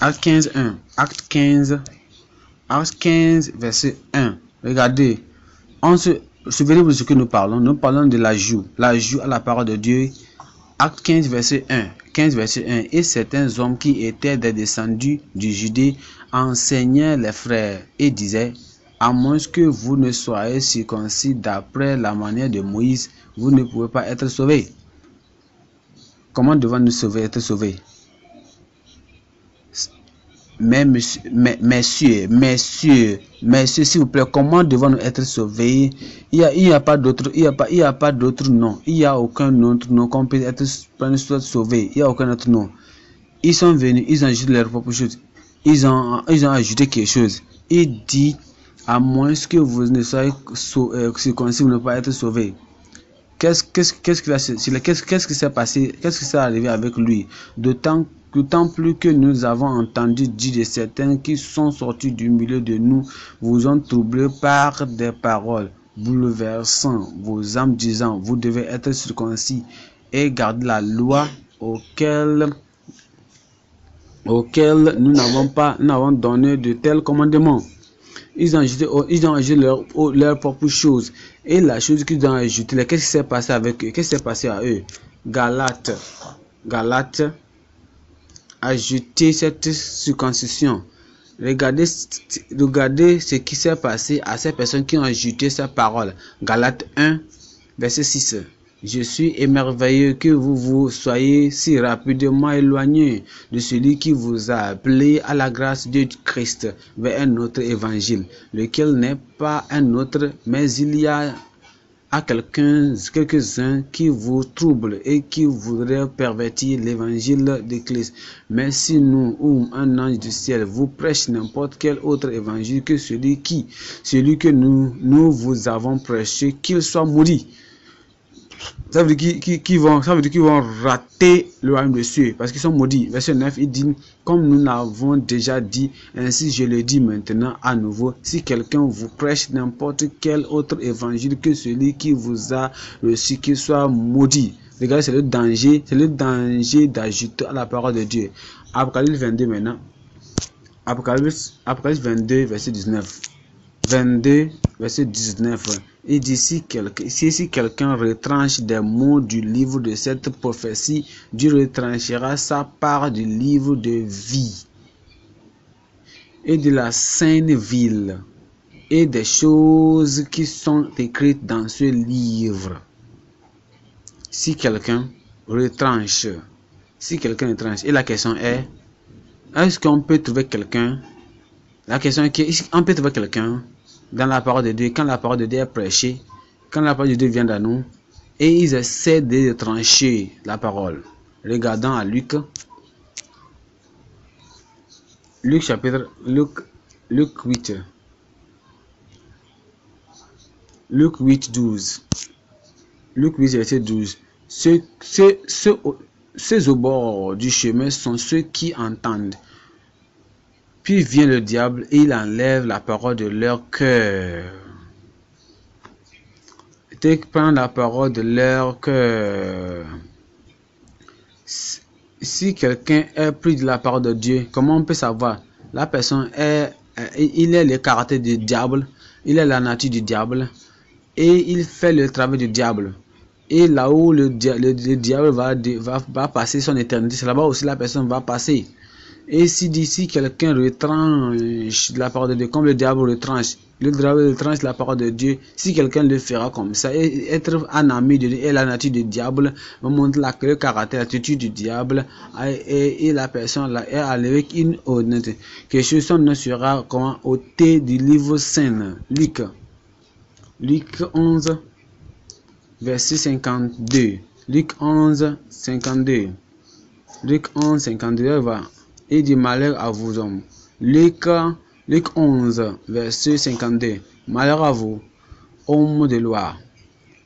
Acte 15, verset 1. Regardez, souvenez-vous de ce que nous parlons. Nous parlons de l'ajout à la parole de Dieu. Acte 15, verset 1. Et certains hommes qui étaient des descendus du Judée enseignaient les frères et disaient, à moins que vous ne soyez circoncis d'après la manière de Moïse, vous ne pouvez pas être sauvés. Comment devons-nous être sauvés? Mais messieurs, s'il vous plaît, comment devons-nous être sauvés? Il n'y a pas d'autre nom. Il n'y a aucun autre nom qu'on peut être sauvé. Il n'y a aucun autre nom. Ils sont venus, ils ont ajouté leur propre chose. Ils ont ajouté quelque chose. Il dit, à moins que vous ne soyez circoncis, vous ne pouvez pas être sauvés. Qu'est-ce qui s'est passé? Qu'est-ce qui s'est arrivé avec lui? D'autant plus que nous avons entendu dire de certains qui sont sortis du milieu de nous, vous ont troublé par des paroles bouleversant vos âmes, disant, vous devez être circoncis et garder la loi auquel nous n'avons donné de tels commandements. Ils ont ajouté leur propre chose. Et la chose qu'ils ont ajoutée, qu'est-ce qui s'est passé avec eux? Qu'est-ce qui s'est passé à eux? Galates ajouter cette circoncision. Regardez ce qui s'est passé à ces personnes qui ont ajouté ces paroles. Galates 1, verset 6. Je suis émerveillé que vous soyez si rapidement éloignés de celui qui vous a appelé à la grâce de Christ vers un autre évangile, lequel n'est pas un autre, mais il y a quelques-uns qui vous troublent et qui voudraient pervertir l'évangile de Christ. Mais si nous ou un ange du ciel vous prêche n'importe quel autre évangile que celui que nous vous avons prêché, qu'il soit maudit. Ça veut dire qu'ils vont rater le royaume de Dieu parce qu'ils sont maudits. Verset 9, il dit, comme nous l'avons déjà dit, ainsi je le dis maintenant à nouveau, si quelqu'un vous prêche n'importe quel autre évangile que celui qui vous a reçu, qu'il soit maudit. Regardez, c'est le danger d'ajouter à la parole de Dieu. Apocalypse 22 maintenant. Apocalypse 22, verset 19. 22, verset 19. Il dit, si quelqu'un retranche des mots du livre de cette prophétie, Dieu retranchera sa part du livre de vie et de la sainte ville et des choses qui sont écrites dans ce livre. Si quelqu'un retranche, et la question est-ce qu'on peut trouver quelqu'un? La question est, on peut trouver quelqu'un dans la parole de Dieu, quand la parole de Dieu est prêchée, quand la parole de Dieu vient à nous, et ils essaient de trancher la parole. Regardons à Luc chapitre 8. Luc 8, 12. Luc 8, verset 12. Ceux au bord du chemin sont ceux qui entendent. Puis vient le diable et il enlève la parole de leur cœur. Il prend la parole de leur cœur. Si quelqu'un est pris de la parole de Dieu, comment on peut savoir? La personne il est le caractère du diable, il est la nature du diable et il fait le travail du diable. Et là où le diable va passer son éternité, c'est là-bas aussi la personne va passer. Et si d'ici quelqu'un retranche la parole de Dieu, comme le diable retranche la parole de Dieu, si quelqu'un le fera comme ça, et être un ami de Dieu et la nature du diable, va montrer le caractère, l'attitude du diable, et la personne là est avec une honnêteté. Que ce ne sera comment ôté du livre saint. Luc 11, verset 52. Luc 11, 52. Luc 11, 52 va. Et du malheur à vous hommes. Luc 11, verset 52. Malheur à vous, hommes de loi,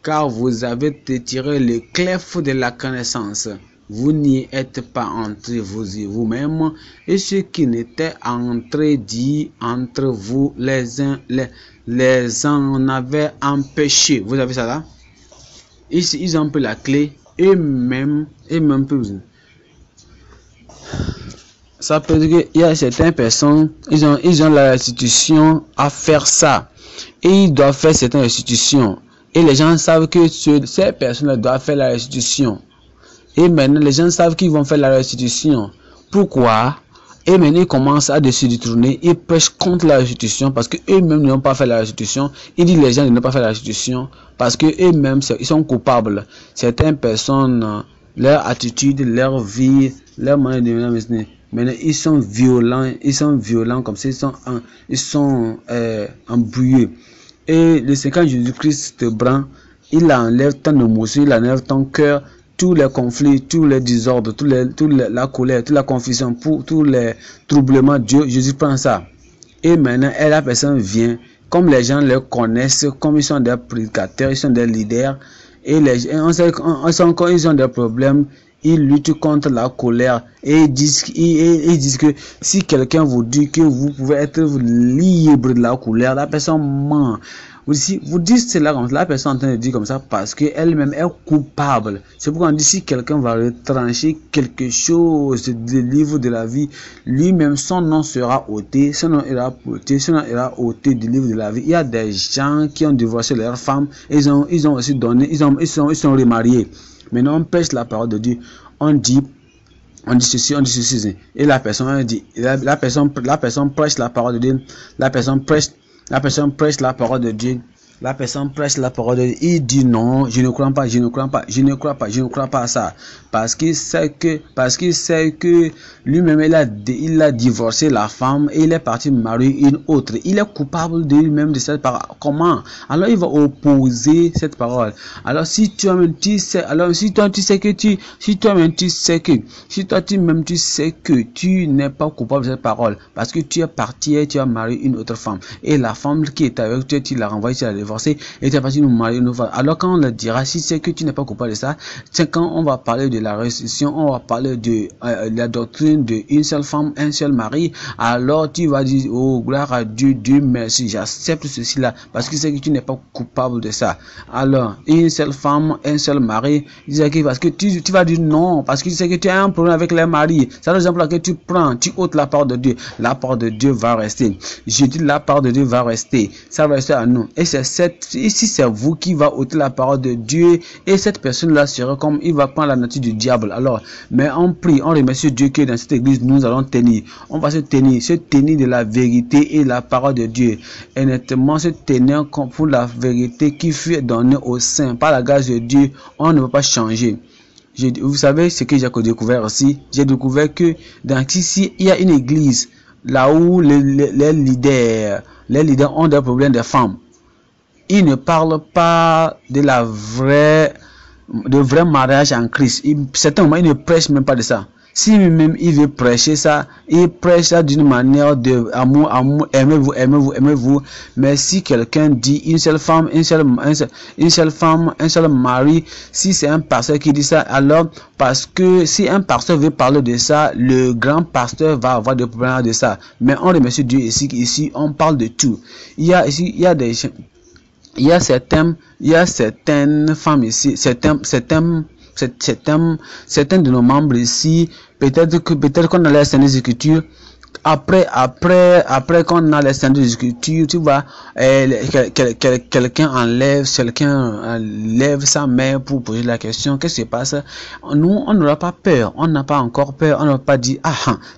car vous avez tiré le clef de la connaissance. Vous n'y êtes pas entrés vous-même, et ce qui n'était entré dit entre vous les uns en avaient empêché. Vous avez ça là? Ils ont pris la clé, eux-mêmes plus. Ça peut dire qu'il y a certaines personnes, ils ont la restitution à faire ça. Et ils doivent faire certaines restitutions. Et les gens savent que ces personnes doivent faire la restitution. Et maintenant, les gens savent qu'ils vont faire la restitution. Pourquoi? Et maintenant, ils commencent à se détourner. Ils pêchent contre la restitution parce qu'eux-mêmes n'ont pas fait la restitution. Ils disent les gens n'ont pas fait la restitution parce qu'eux-mêmes, ils sont coupables. Certaines personnes, leur attitude, leur vie, leur manière de mener. Maintenant, ils sont violents comme ça, ils sont embrouillés. Et le Seigneur Jésus-Christ te prend, il enlève ton émotion, il enlève ton cœur, tous les conflits, tous les désordres, la colère, toute la confusion, tous les troublements. Jésus prend ça. Et maintenant, la personne vient, comme les gens le connaissent, comme ils sont des prédicateurs, ils sont des leaders, et ils ont des problèmes. Ils luttent contre la colère et ils disent que si quelqu'un vous dit que vous pouvez être libre de la colère, la personne ment. Vous dites cela comme ça, la personne est en train de dire comme ça parce qu'elle-même est coupable. C'est pourquoi on dit si quelqu'un va retrancher quelque chose du livre de la vie, lui-même son nom sera ôté, son nom ira ôté du livre de la vie. Il y a des gens qui ont divorcé leur femme, ils ont aussi donné, ils sont remariés. Maintenant, on pêche la parole de Dieu. On dit ceci, on dit ceci. Et la personne dit, la personne prêche la parole de Dieu. La personne prêche la parole de Dieu. La personne prêche la parole de Dieu. Il dit non, je ne crois pas, je ne crois pas à ça. Parce qu'il sait que lui-même, il a divorcé la femme et il est parti marier une autre. Il est coupable de lui-même de cette parole. Comment? Alors il va opposer cette parole. Alors si toi-même tu sais que tu n'es pas coupable de cette parole, parce que tu es parti et tu as marié une autre femme. Et la femme qui est avec toi, tu l'as renvoyée, tu l'as divorcée et tu es parti nous marier une autre femme. Alors quand on le dira, si c'est que tu n'es pas coupable de ça, c'est quand on va parler de la restitution, on va parler de la doctrine de une seule femme, un seul mari, alors tu vas dire, oh gloire à Dieu, Dieu merci, j'accepte ceci là, parce que c'est que tu n'es pas coupable de ça. Alors, une seule femme, un seul mari, parce que tu vas dire non, parce que tu sais que tu as un problème avec les maris. C'est par exemple que tu ôtes la part de Dieu. La part de Dieu va rester. Je dis la part de Dieu va rester. Ça va rester à nous. Et si c'est vous qui va ôter la parole de Dieu, et cette personne-là sera comme, il va prendre la nature du diable. Alors, mais on prie, on remercie Dieu que dans cette église, nous allons tenir. On va se tenir de la vérité et la parole de Dieu. Et nettement se tenir pour la vérité qui fut donnée au saint. Par la grâce de Dieu, on ne peut pas changer. Vous savez ce que j'ai découvert aussi? J'ai découvert que ici, il y a une église là où les leaders ont des problèmes de femmes. Ils ne parlent pas de vrai mariage en Christ. Certainement, ils ne prêchent même pas de ça. Si même il veut prêcher ça, il prêche ça d'une manière de amour, aimez-vous, aimez-vous, aimez-vous. Mais si quelqu'un dit une seule femme, un seul mari, si c'est un pasteur qui dit ça, alors parce que si un pasteur veut parler de ça, le grand pasteur va avoir des problèmes de ça. Mais on remercie Dieu ici on parle de tout. Il y a certaines femmes ici, certains de nos membres ici, peut-être qu'on a les Saintes Écritures. Après qu'on a les Saintes Écritures, tu vois, quelqu'un enlève sa main pour poser la question, qu'est-ce qui se passe? Nous, on n'aura pas peur, on n'a pas encore peur, on n'a pas dit,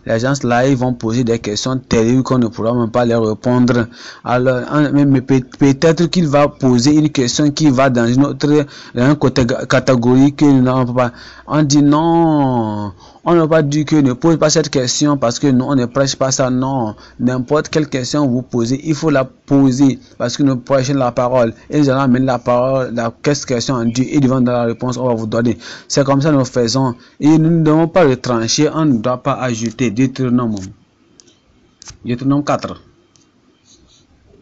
les gens là, ils vont poser des questions terribles qu'on ne pourra même pas les répondre. Alors, mais peut-être qu'il va poser une question qui va dans une côté catégorie que nous n'avons pas. On dit non. On n'a pas dit que ne pose pas cette question parce que nous on ne prêche pas ça. Non, n'importe quelle question vous posez, il faut la poser parce que nous prêchons la parole et nous allons amener la parole, la question en Dieu et devant la réponse on va vous donner. C'est comme ça que nous faisons et nous ne devons pas retrancher, on ne doit pas ajouter. Deutéronome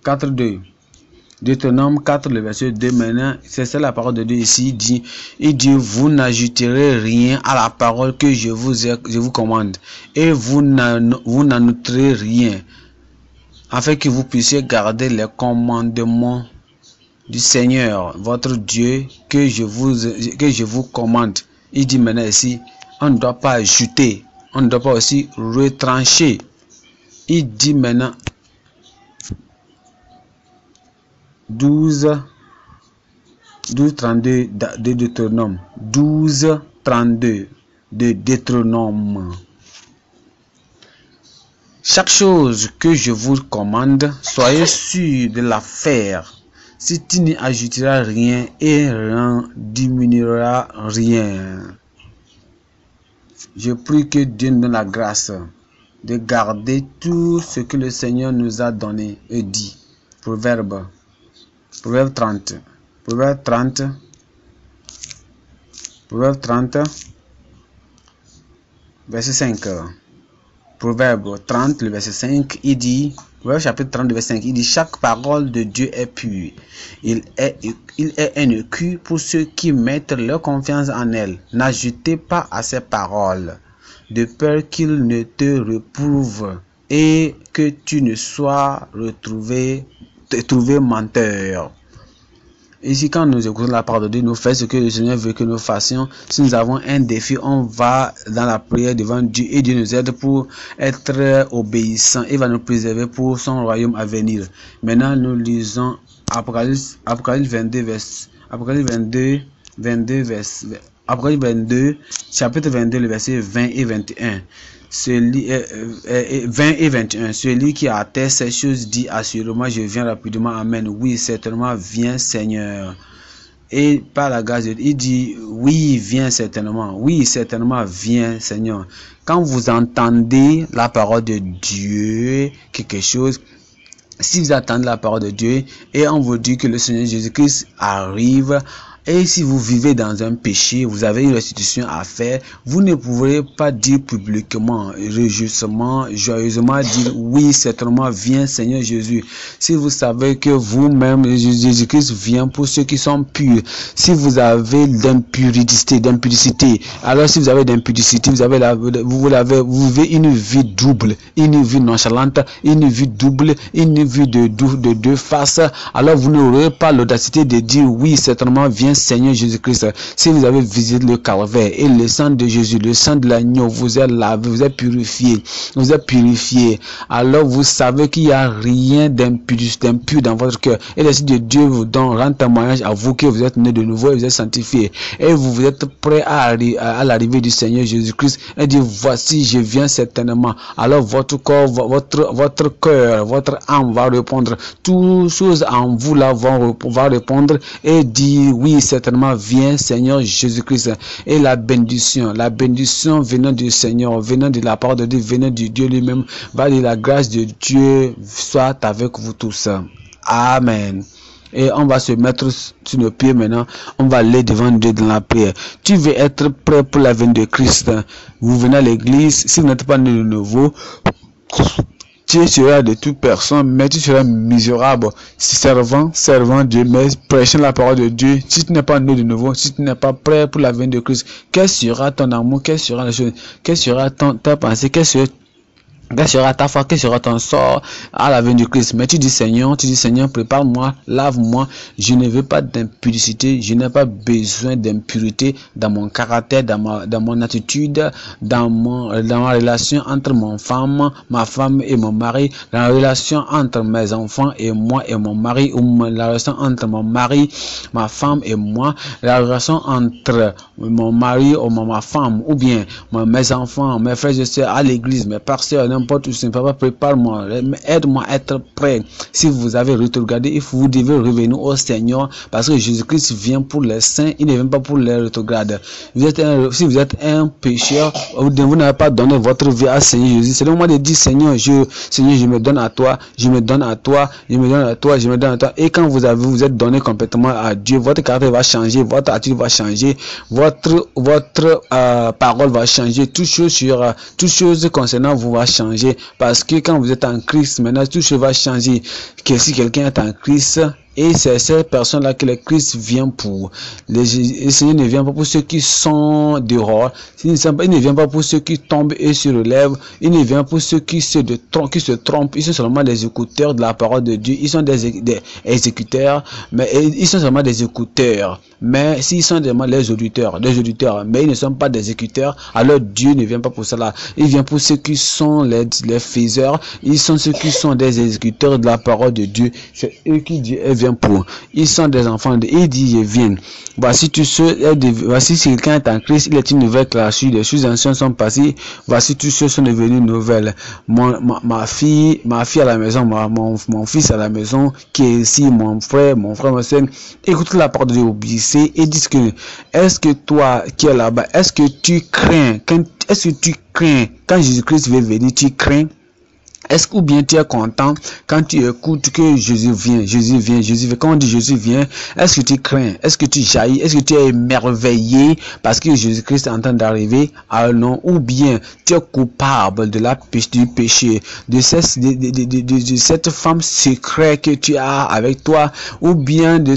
4, 2. Deutéronome 4, le verset 2, maintenant, c'est ça la parole de Dieu ici, il dit, vous n'ajouterez rien à la parole que je vous commande, et vous n'ajouterez rien, afin que vous puissiez garder les commandements du Seigneur, votre Dieu, que je vous commande. Il dit maintenant ici, on ne doit pas ajouter, on ne doit pas aussi retrancher. Il dit maintenant, 12:32 de Deutéronome. 12:32 de Deutéronome. Chaque chose que je vous commande, soyez sûr de la faire. Si tu n'y ajouteras rien et n'en diminuera rien. Je prie que Dieu nous donne la grâce de garder tout ce que le Seigneur nous a donné et dit. Proverbe 30, verset 5. Proverbe 30, le verset 5, il dit, Proverbe chapitre 30, verset 5, il dit, chaque parole de Dieu est pure. Il est un écu pour ceux qui mettent leur confiance en elle. N'ajoutez pas à ces paroles, de peur qu'il ne te reprouve et que tu ne sois trouvé menteur. Ici, quand nous écoutons la parole de Dieu, nous faisons ce que le Seigneur veut que nous fassions. Si nous avons un défi, on va dans la prière devant Dieu et Dieu nous aide pour être obéissants. Il va nous préserver pour son royaume à venir. Maintenant, nous lisons Apocalypse 22, chapitre 22, le verset 20 et 21. 20 et 21. Celui qui atteste ces choses dit assurément, je viens rapidement. Amen. Oui, certainement, viens Seigneur. Et par la grâce de Dieu, il dit, oui, viens certainement. Oui, certainement, viens Seigneur. Quand vous entendez la parole de Dieu, quelque chose, si vous attendez la parole de Dieu et on vous dit que le Seigneur Jésus-Christ arrive, et si vous vivez dans un péché, vous avez une restitution à faire, vous ne pourrez pas dire publiquement, réjouissement, joyeusement, dire oui, certainement, viens Seigneur Jésus. Si vous savez que vous-même, Jésus-Christ vient pour ceux qui sont purs. Si vous avez d'impudicité, alors si vous avez d'impudicité, vous vivez une vie double, une vie nonchalante, une vie double, une vie de deux faces, alors vous n'aurez pas l'audacité de dire oui, certainement, viens Seigneur Jésus-Christ. Si vous avez visité le calvaire et le sang de Jésus, le sang de l'agneau vous est lavé, vous êtes purifié, alors vous savez qu'il n'y a rien d'impur dans votre cœur. Et l'Esprit de Dieu vous donne, rend témoignage à vous que vous êtes né de nouveau et vous êtes sanctifié. Et vous êtes prêt à l'arrivée du Seigneur Jésus-Christ et dit, voici, je viens certainement. Alors votre corps, votre cœur, votre âme va répondre. Toutes choses en vous là va répondre et dit, oui, certainement, viens Seigneur Jésus-Christ. Et la bénédiction venant du Seigneur, venant de la part de Dieu, venant du Dieu lui-même, va de la grâce de Dieu soit avec vous tous. Amen. et on va se mettre sur nos pieds maintenant. On va aller devant Dieu dans la prière. Tu veux être prêt pour la venue de Christ. Vous venez à l'église, si vous n'êtes pas né de nouveau, tu seras de toute personne, mais tu seras misérable, servant Dieu, mais prêchant la parole de Dieu. Si tu n'es pas né de nouveau, si tu n'es pas prêt pour la venue de Christ, quel sera ton amour, quelle sera la chose, quelle sera ta pensée, quelle sera ta foi, quel sera ton sort à la venue du Christ. Mais tu dis Seigneur, prépare-moi, lave-moi. Je ne veux pas d'impudicité, je n'ai pas besoin d'impurité dans mon caractère, dans mon attitude, dans ma relation entre ma femme et mon mari, dans la relation entre mes enfants et moi et mon mari, ou la relation entre mon mari, ma femme et moi, la relation entre mon mari ou ma femme, ou bien mes enfants, mes frères et sœurs à l'église, mes pasteurs, n'importe où. Papa, prépare-moi, aide-moi à être prêt. Si vous avez rétrogradé, vous devez revenir au Seigneur, parce que Jésus-Christ vient pour les saints, il ne vient pas pour les rétrogrades. Si vous êtes un pécheur, vous n'avez pas donné votre vie à Seigneur Jésus. C'est le moment de dire Seigneur, je me donne à toi, je me donne à toi. Et quand vous êtes donné complètement à Dieu, votre caractère va changer, votre attitude va changer, votre parole va changer, toutes choses concernant vous va changer, parce que quand vous êtes en Christ, maintenant tout chose va changer. Que si quelqu'un est en Christ, et c'est cette personne-là que le Christ vient pour. Le Seigneur ne vient pas pour ceux qui sont dehors. Il ne vient pas pour ceux qui tombent et se relèvent. Il ne vient pour ceux qui se trompent. Ils sont seulement des écouteurs de la parole de Dieu. Ils sont des exécuteurs, mais ils sont seulement des écouteurs. Mais s'ils sont vraiment des auditeurs, mais ils ne sont pas des exécuteurs, alors Dieu ne vient pas pour cela. Il vient pour ceux qui sont les faiseurs. Ils sont ceux qui sont des exécuteurs de la parole de Dieu. C'est eux qui Dieu vient pour. Ils sont des enfants de. Il dit, je viens. Voici si quelqu'un est en Christ, il est une nouvelle créature. Les choses anciennes sont passées. Voici tous ceux sont devenus nouvelles. Ma fille à la maison, mon fils à la maison, qui est ici, mon frère, ma soeur, écoute la parole de Dieu, obéissez et dites que, est-ce que toi qui es là-bas, est-ce que tu crains quand Jésus-Christ veut venir, tu crains? Ou bien tu es content quand tu écoutes que Jésus vient. Quand on dit Jésus vient, est-ce que tu crains? Est-ce que tu jaillis? Est-ce que tu es émerveillé parce que Jésus-Christ est en train d'arriver? Alors non. Ou bien tu es coupable du péché, de cette femme secrète que tu as avec toi, ou bien de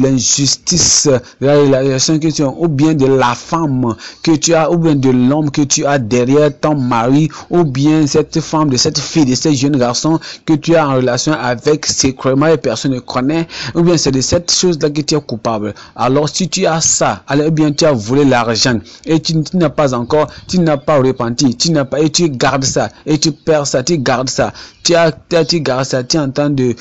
l'injustice, de la relation que tu as, ou bien de la femme que tu as, ou bien de l'homme que tu as derrière ton mari, ou bien cette femme, de cette fille, de ce jeune garçon que tu as en relation avec secrètement et personne ne connaît, ou bien c'est de cette chose-là que tu es coupable. Alors si tu as ça, alors bien tu as volé l'argent et tu n'as pas repenti, et tu gardes ça, et tu perds ça, tu gardes ça, tu gardes ça, tu es en train de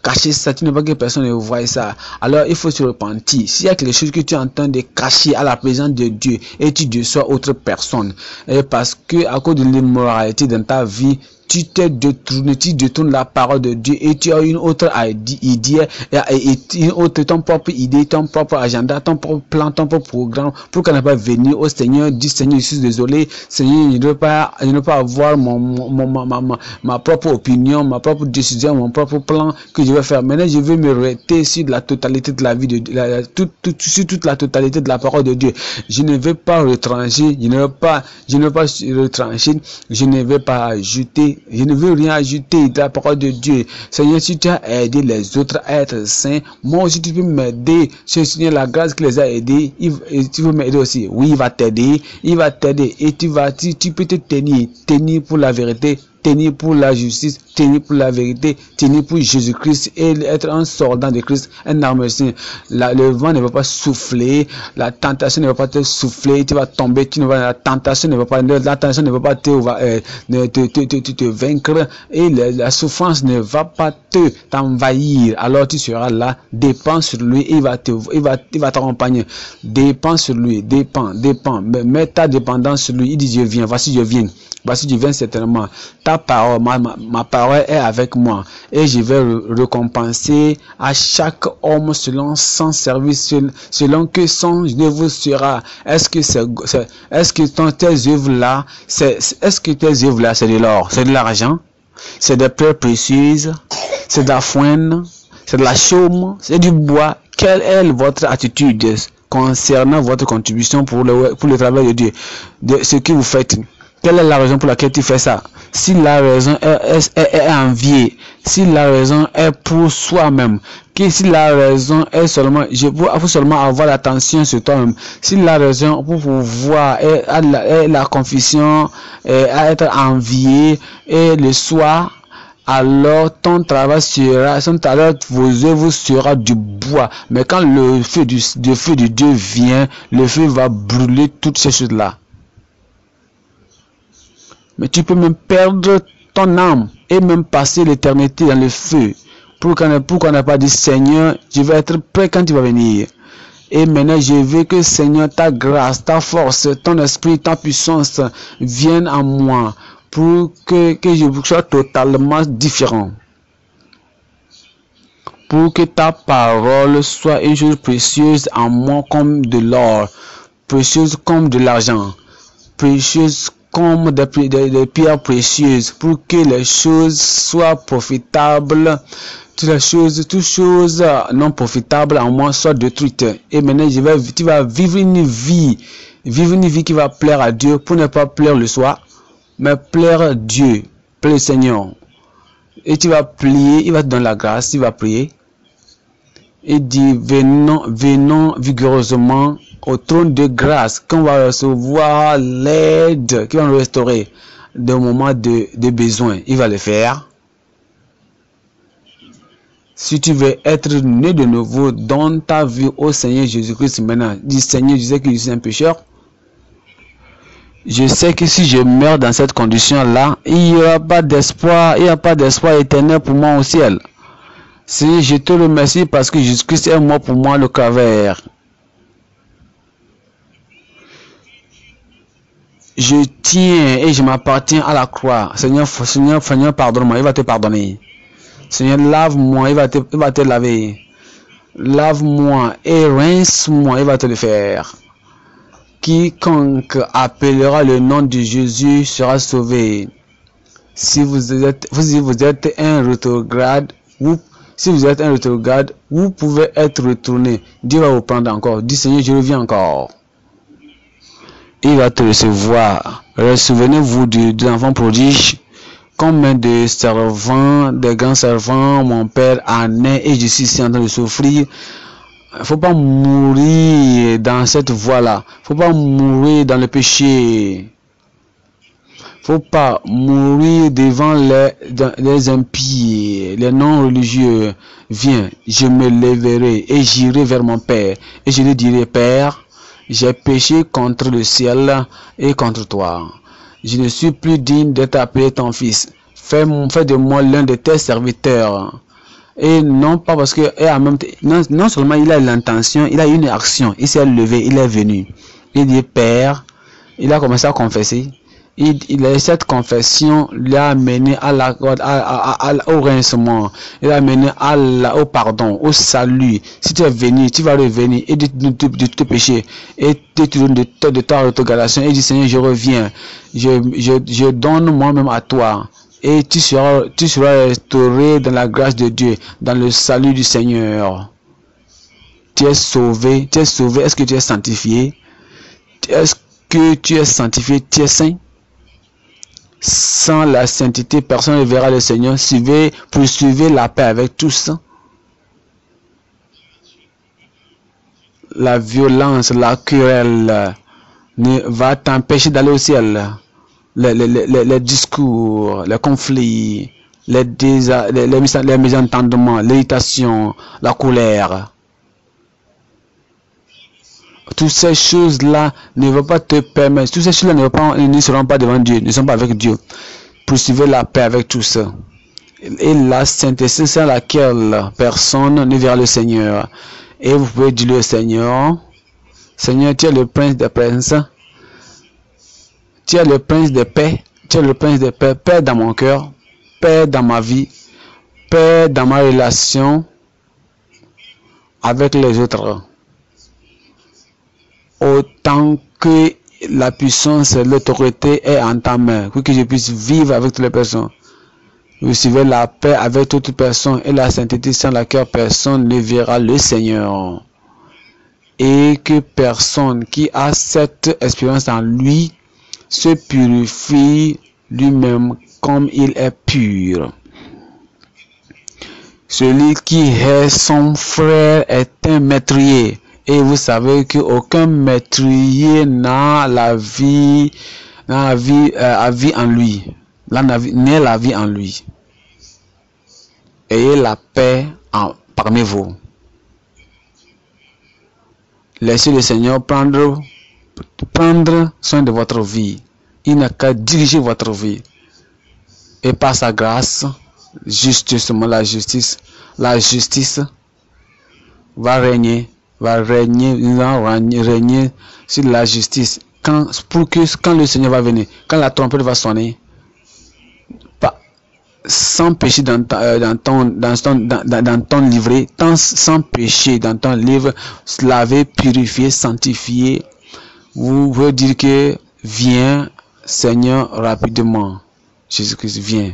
cacher ça, tu ne veux pas que personne ne voie ça. Alors il faut se repentir. S'il y a quelque chose que tu es en train de cacher à la présence de Dieu et tu déçois autre personne, et parce que à cause de l'immoralité dans ta vie, tu détournes la parole de Dieu et tu as une autre idée, ton propre idée, ton propre agenda, ton propre plan, ton propre programme, pour qu'on n'ait pas venir au Seigneur, dis Seigneur, je suis désolé, Seigneur, je ne veux pas avoir ma propre opinion, ma propre décision, mon propre plan que je vais faire. Maintenant, je veux me arrêter sur la totalité de la vie sur toute la totalité de la parole de Dieu. Je ne veux pas retrancher, je ne veux pas ajouter. Je ne veux rien ajouter de la parole de Dieu. Seigneur, si tu as aidé les autres à être saints, moi aussi tu peux m'aider. Seigneur, la grâce qui les a aidés, tu veux m'aider aussi. Oui, il va t'aider et tu peux te tenir pour la vérité, tenir pour la justice, tenir pour la vérité, tenir pour Jésus-Christ et être un soldat de Christ, un armurier. Le vent ne va pas souffler, la tentation ne va pas te souffler, tu vas tomber, la tentation ne va pas te vaincre et la souffrance ne va pas t'envahir. Alors tu seras là, dépends sur lui et il va t'accompagner. Dépends sur lui, dépends. Mets ta dépendance sur lui. Il dit je viens, voici je viens certainement. Ta parole, ma parole est avec moi et je vais récompenser à chaque homme selon son service, selon que son œuvre sera. Est-ce que tes œuvres là, c'est de l'or, c'est de l'argent, c'est des pierres précieuses, c'est de la foine, c'est de la chaume, c'est du bois. Quelle est votre attitude concernant votre contribution pour le travail de Dieu, de ce que vous faites? Quelle est la raison pour laquelle tu fais ça? Si la raison est enviée, si la raison est pour soi-même, si la raison est seulement, faut seulement avoir l'attention sur toi-même, si la raison pour pouvoir est la confusion, à être envié et le soi, alors ton travail sera, vos œuvres sera du bois. Mais quand le feu de Dieu vient, le feu va brûler toutes ces choses-là. Mais tu peux même perdre ton âme et même passer l'éternité dans le feu. Pourquoi on n'a pas dit Seigneur, je vais être prêt quand tu vas venir. Et maintenant, je veux que Seigneur, ta grâce, ta force, ton esprit, ta puissance viennent en moi pour que je sois totalement différent. Pour que ta parole soit une chose précieuse en moi comme de l'or, précieuse comme de l'argent, précieuse comme des pierres précieuses, pour que les choses soient profitables, toutes choses non profitables en moi soient détruites. Et maintenant, tu vas vivre une vie qui va plaire à Dieu, pour ne pas plaire le soi, mais plaire Dieu, plaire le Seigneur. Et tu vas prier, il va te donner la grâce, tu vas prier. Et dit, venons vigoureusement au trône de grâce, qu'on va recevoir l'aide qui va nous restaurer dans le moment de besoin. Il va le faire. Si tu veux être né de nouveau, donne ta vie au Seigneur Jésus-Christ maintenant. Dis Seigneur, je sais que je suis un pécheur. Je sais que si je meurs dans cette condition-là, il n'y aura pas d'espoir, il n'y a pas d'espoir éternel pour moi au ciel. Seigneur, je te remercie parce que Jésus-Christ est mort pour moi le calvaire. Je tiens et je m'appartiens à la croix. Seigneur, pardonne-moi, il va te pardonner. Seigneur, lave-moi, il va te laver. Lave-moi et rince-moi, il va te le faire. Quiconque appellera le nom de Jésus sera sauvé. Si vous êtes un rétrograde, vous pouvez être retourné. Dieu va vous prendre encore. Dis Seigneur, je reviens encore. Il va te recevoir. Souvenez-vous de l'enfant prodige. Combien de servants, de grands servants, mon père en est et je suis ici en train de souffrir. Faut pas mourir dans cette voie-là. Faut pas mourir dans le péché. Faut pas mourir devant les impies, les non-religieux. Viens, je me lèverai et j'irai vers mon Père. Et je lui dirai, Père, j'ai péché contre le ciel et contre toi. Je ne suis plus digne d'être appelé ton fils. Fais de moi l'un de tes serviteurs. Et non pas parce que, non seulement il a l'intention, il a une action. Il s'est levé, il est venu. Il dit, Père, il a commencé à confesser. Cette confession l'a amené au rincement, il l'a amené au pardon, au salut. Si tu es venu, tu vas revenir et de tes péchés et de ta rétrogradation et du Seigneur, je reviens, je donne moi-même à toi et tu seras restauré dans la grâce de Dieu, dans le salut du Seigneur. Tu es sauvé, est-ce que tu es sanctifié? Est-ce que tu es sanctifié, tu es saint? Sans la sainteté, personne ne verra le Seigneur. Poursuivez la paix avec tous. La violence, la querelle ne va t'empêcher d'aller au ciel. Les discours, les conflits, les mésentendements, l'irritation, la colère. Toutes ces choses-là ne vont pas te permettre, toutes ces choses-là ne seront pas devant Dieu, ne sont pas avec Dieu. Poursuivez la paix avec tous. Et la sainteté, c'est laquelle personne ne verra le Seigneur. Et vous pouvez dire au Seigneur, Seigneur, tu es le prince des princes, tu es le prince de paix, tu es le prince de paix, paix dans mon cœur, paix dans ma vie, paix dans ma relation avec les autres. Autant que la puissance et l'autorité est en ta main, pour que je puisse vivre avec toutes les personnes. Recevez la paix avec toute personne et la sainteté sans laquelle personne ne verra le Seigneur. Et que personne qui a cette expérience en lui se purifie lui-même comme il est pur. Celui qui est son frère est un métrier. Et vous savez qu'aucun métrier n'a la vie en lui. N'est la vie en lui. Ayez la paix parmi vous. Laissez le Seigneur prendre soin de votre vie. Il n'a qu'à diriger votre vie. Et par sa grâce, justement la justice va régner sur la justice. Quand le Seigneur va venir, quand la trompette va sonner, sans péché dans ton livret, sans péché dans ton livre, lavé, purifié, sanctifié, vous pouvez dire que viens Seigneur rapidement. Jésus-Christ vient.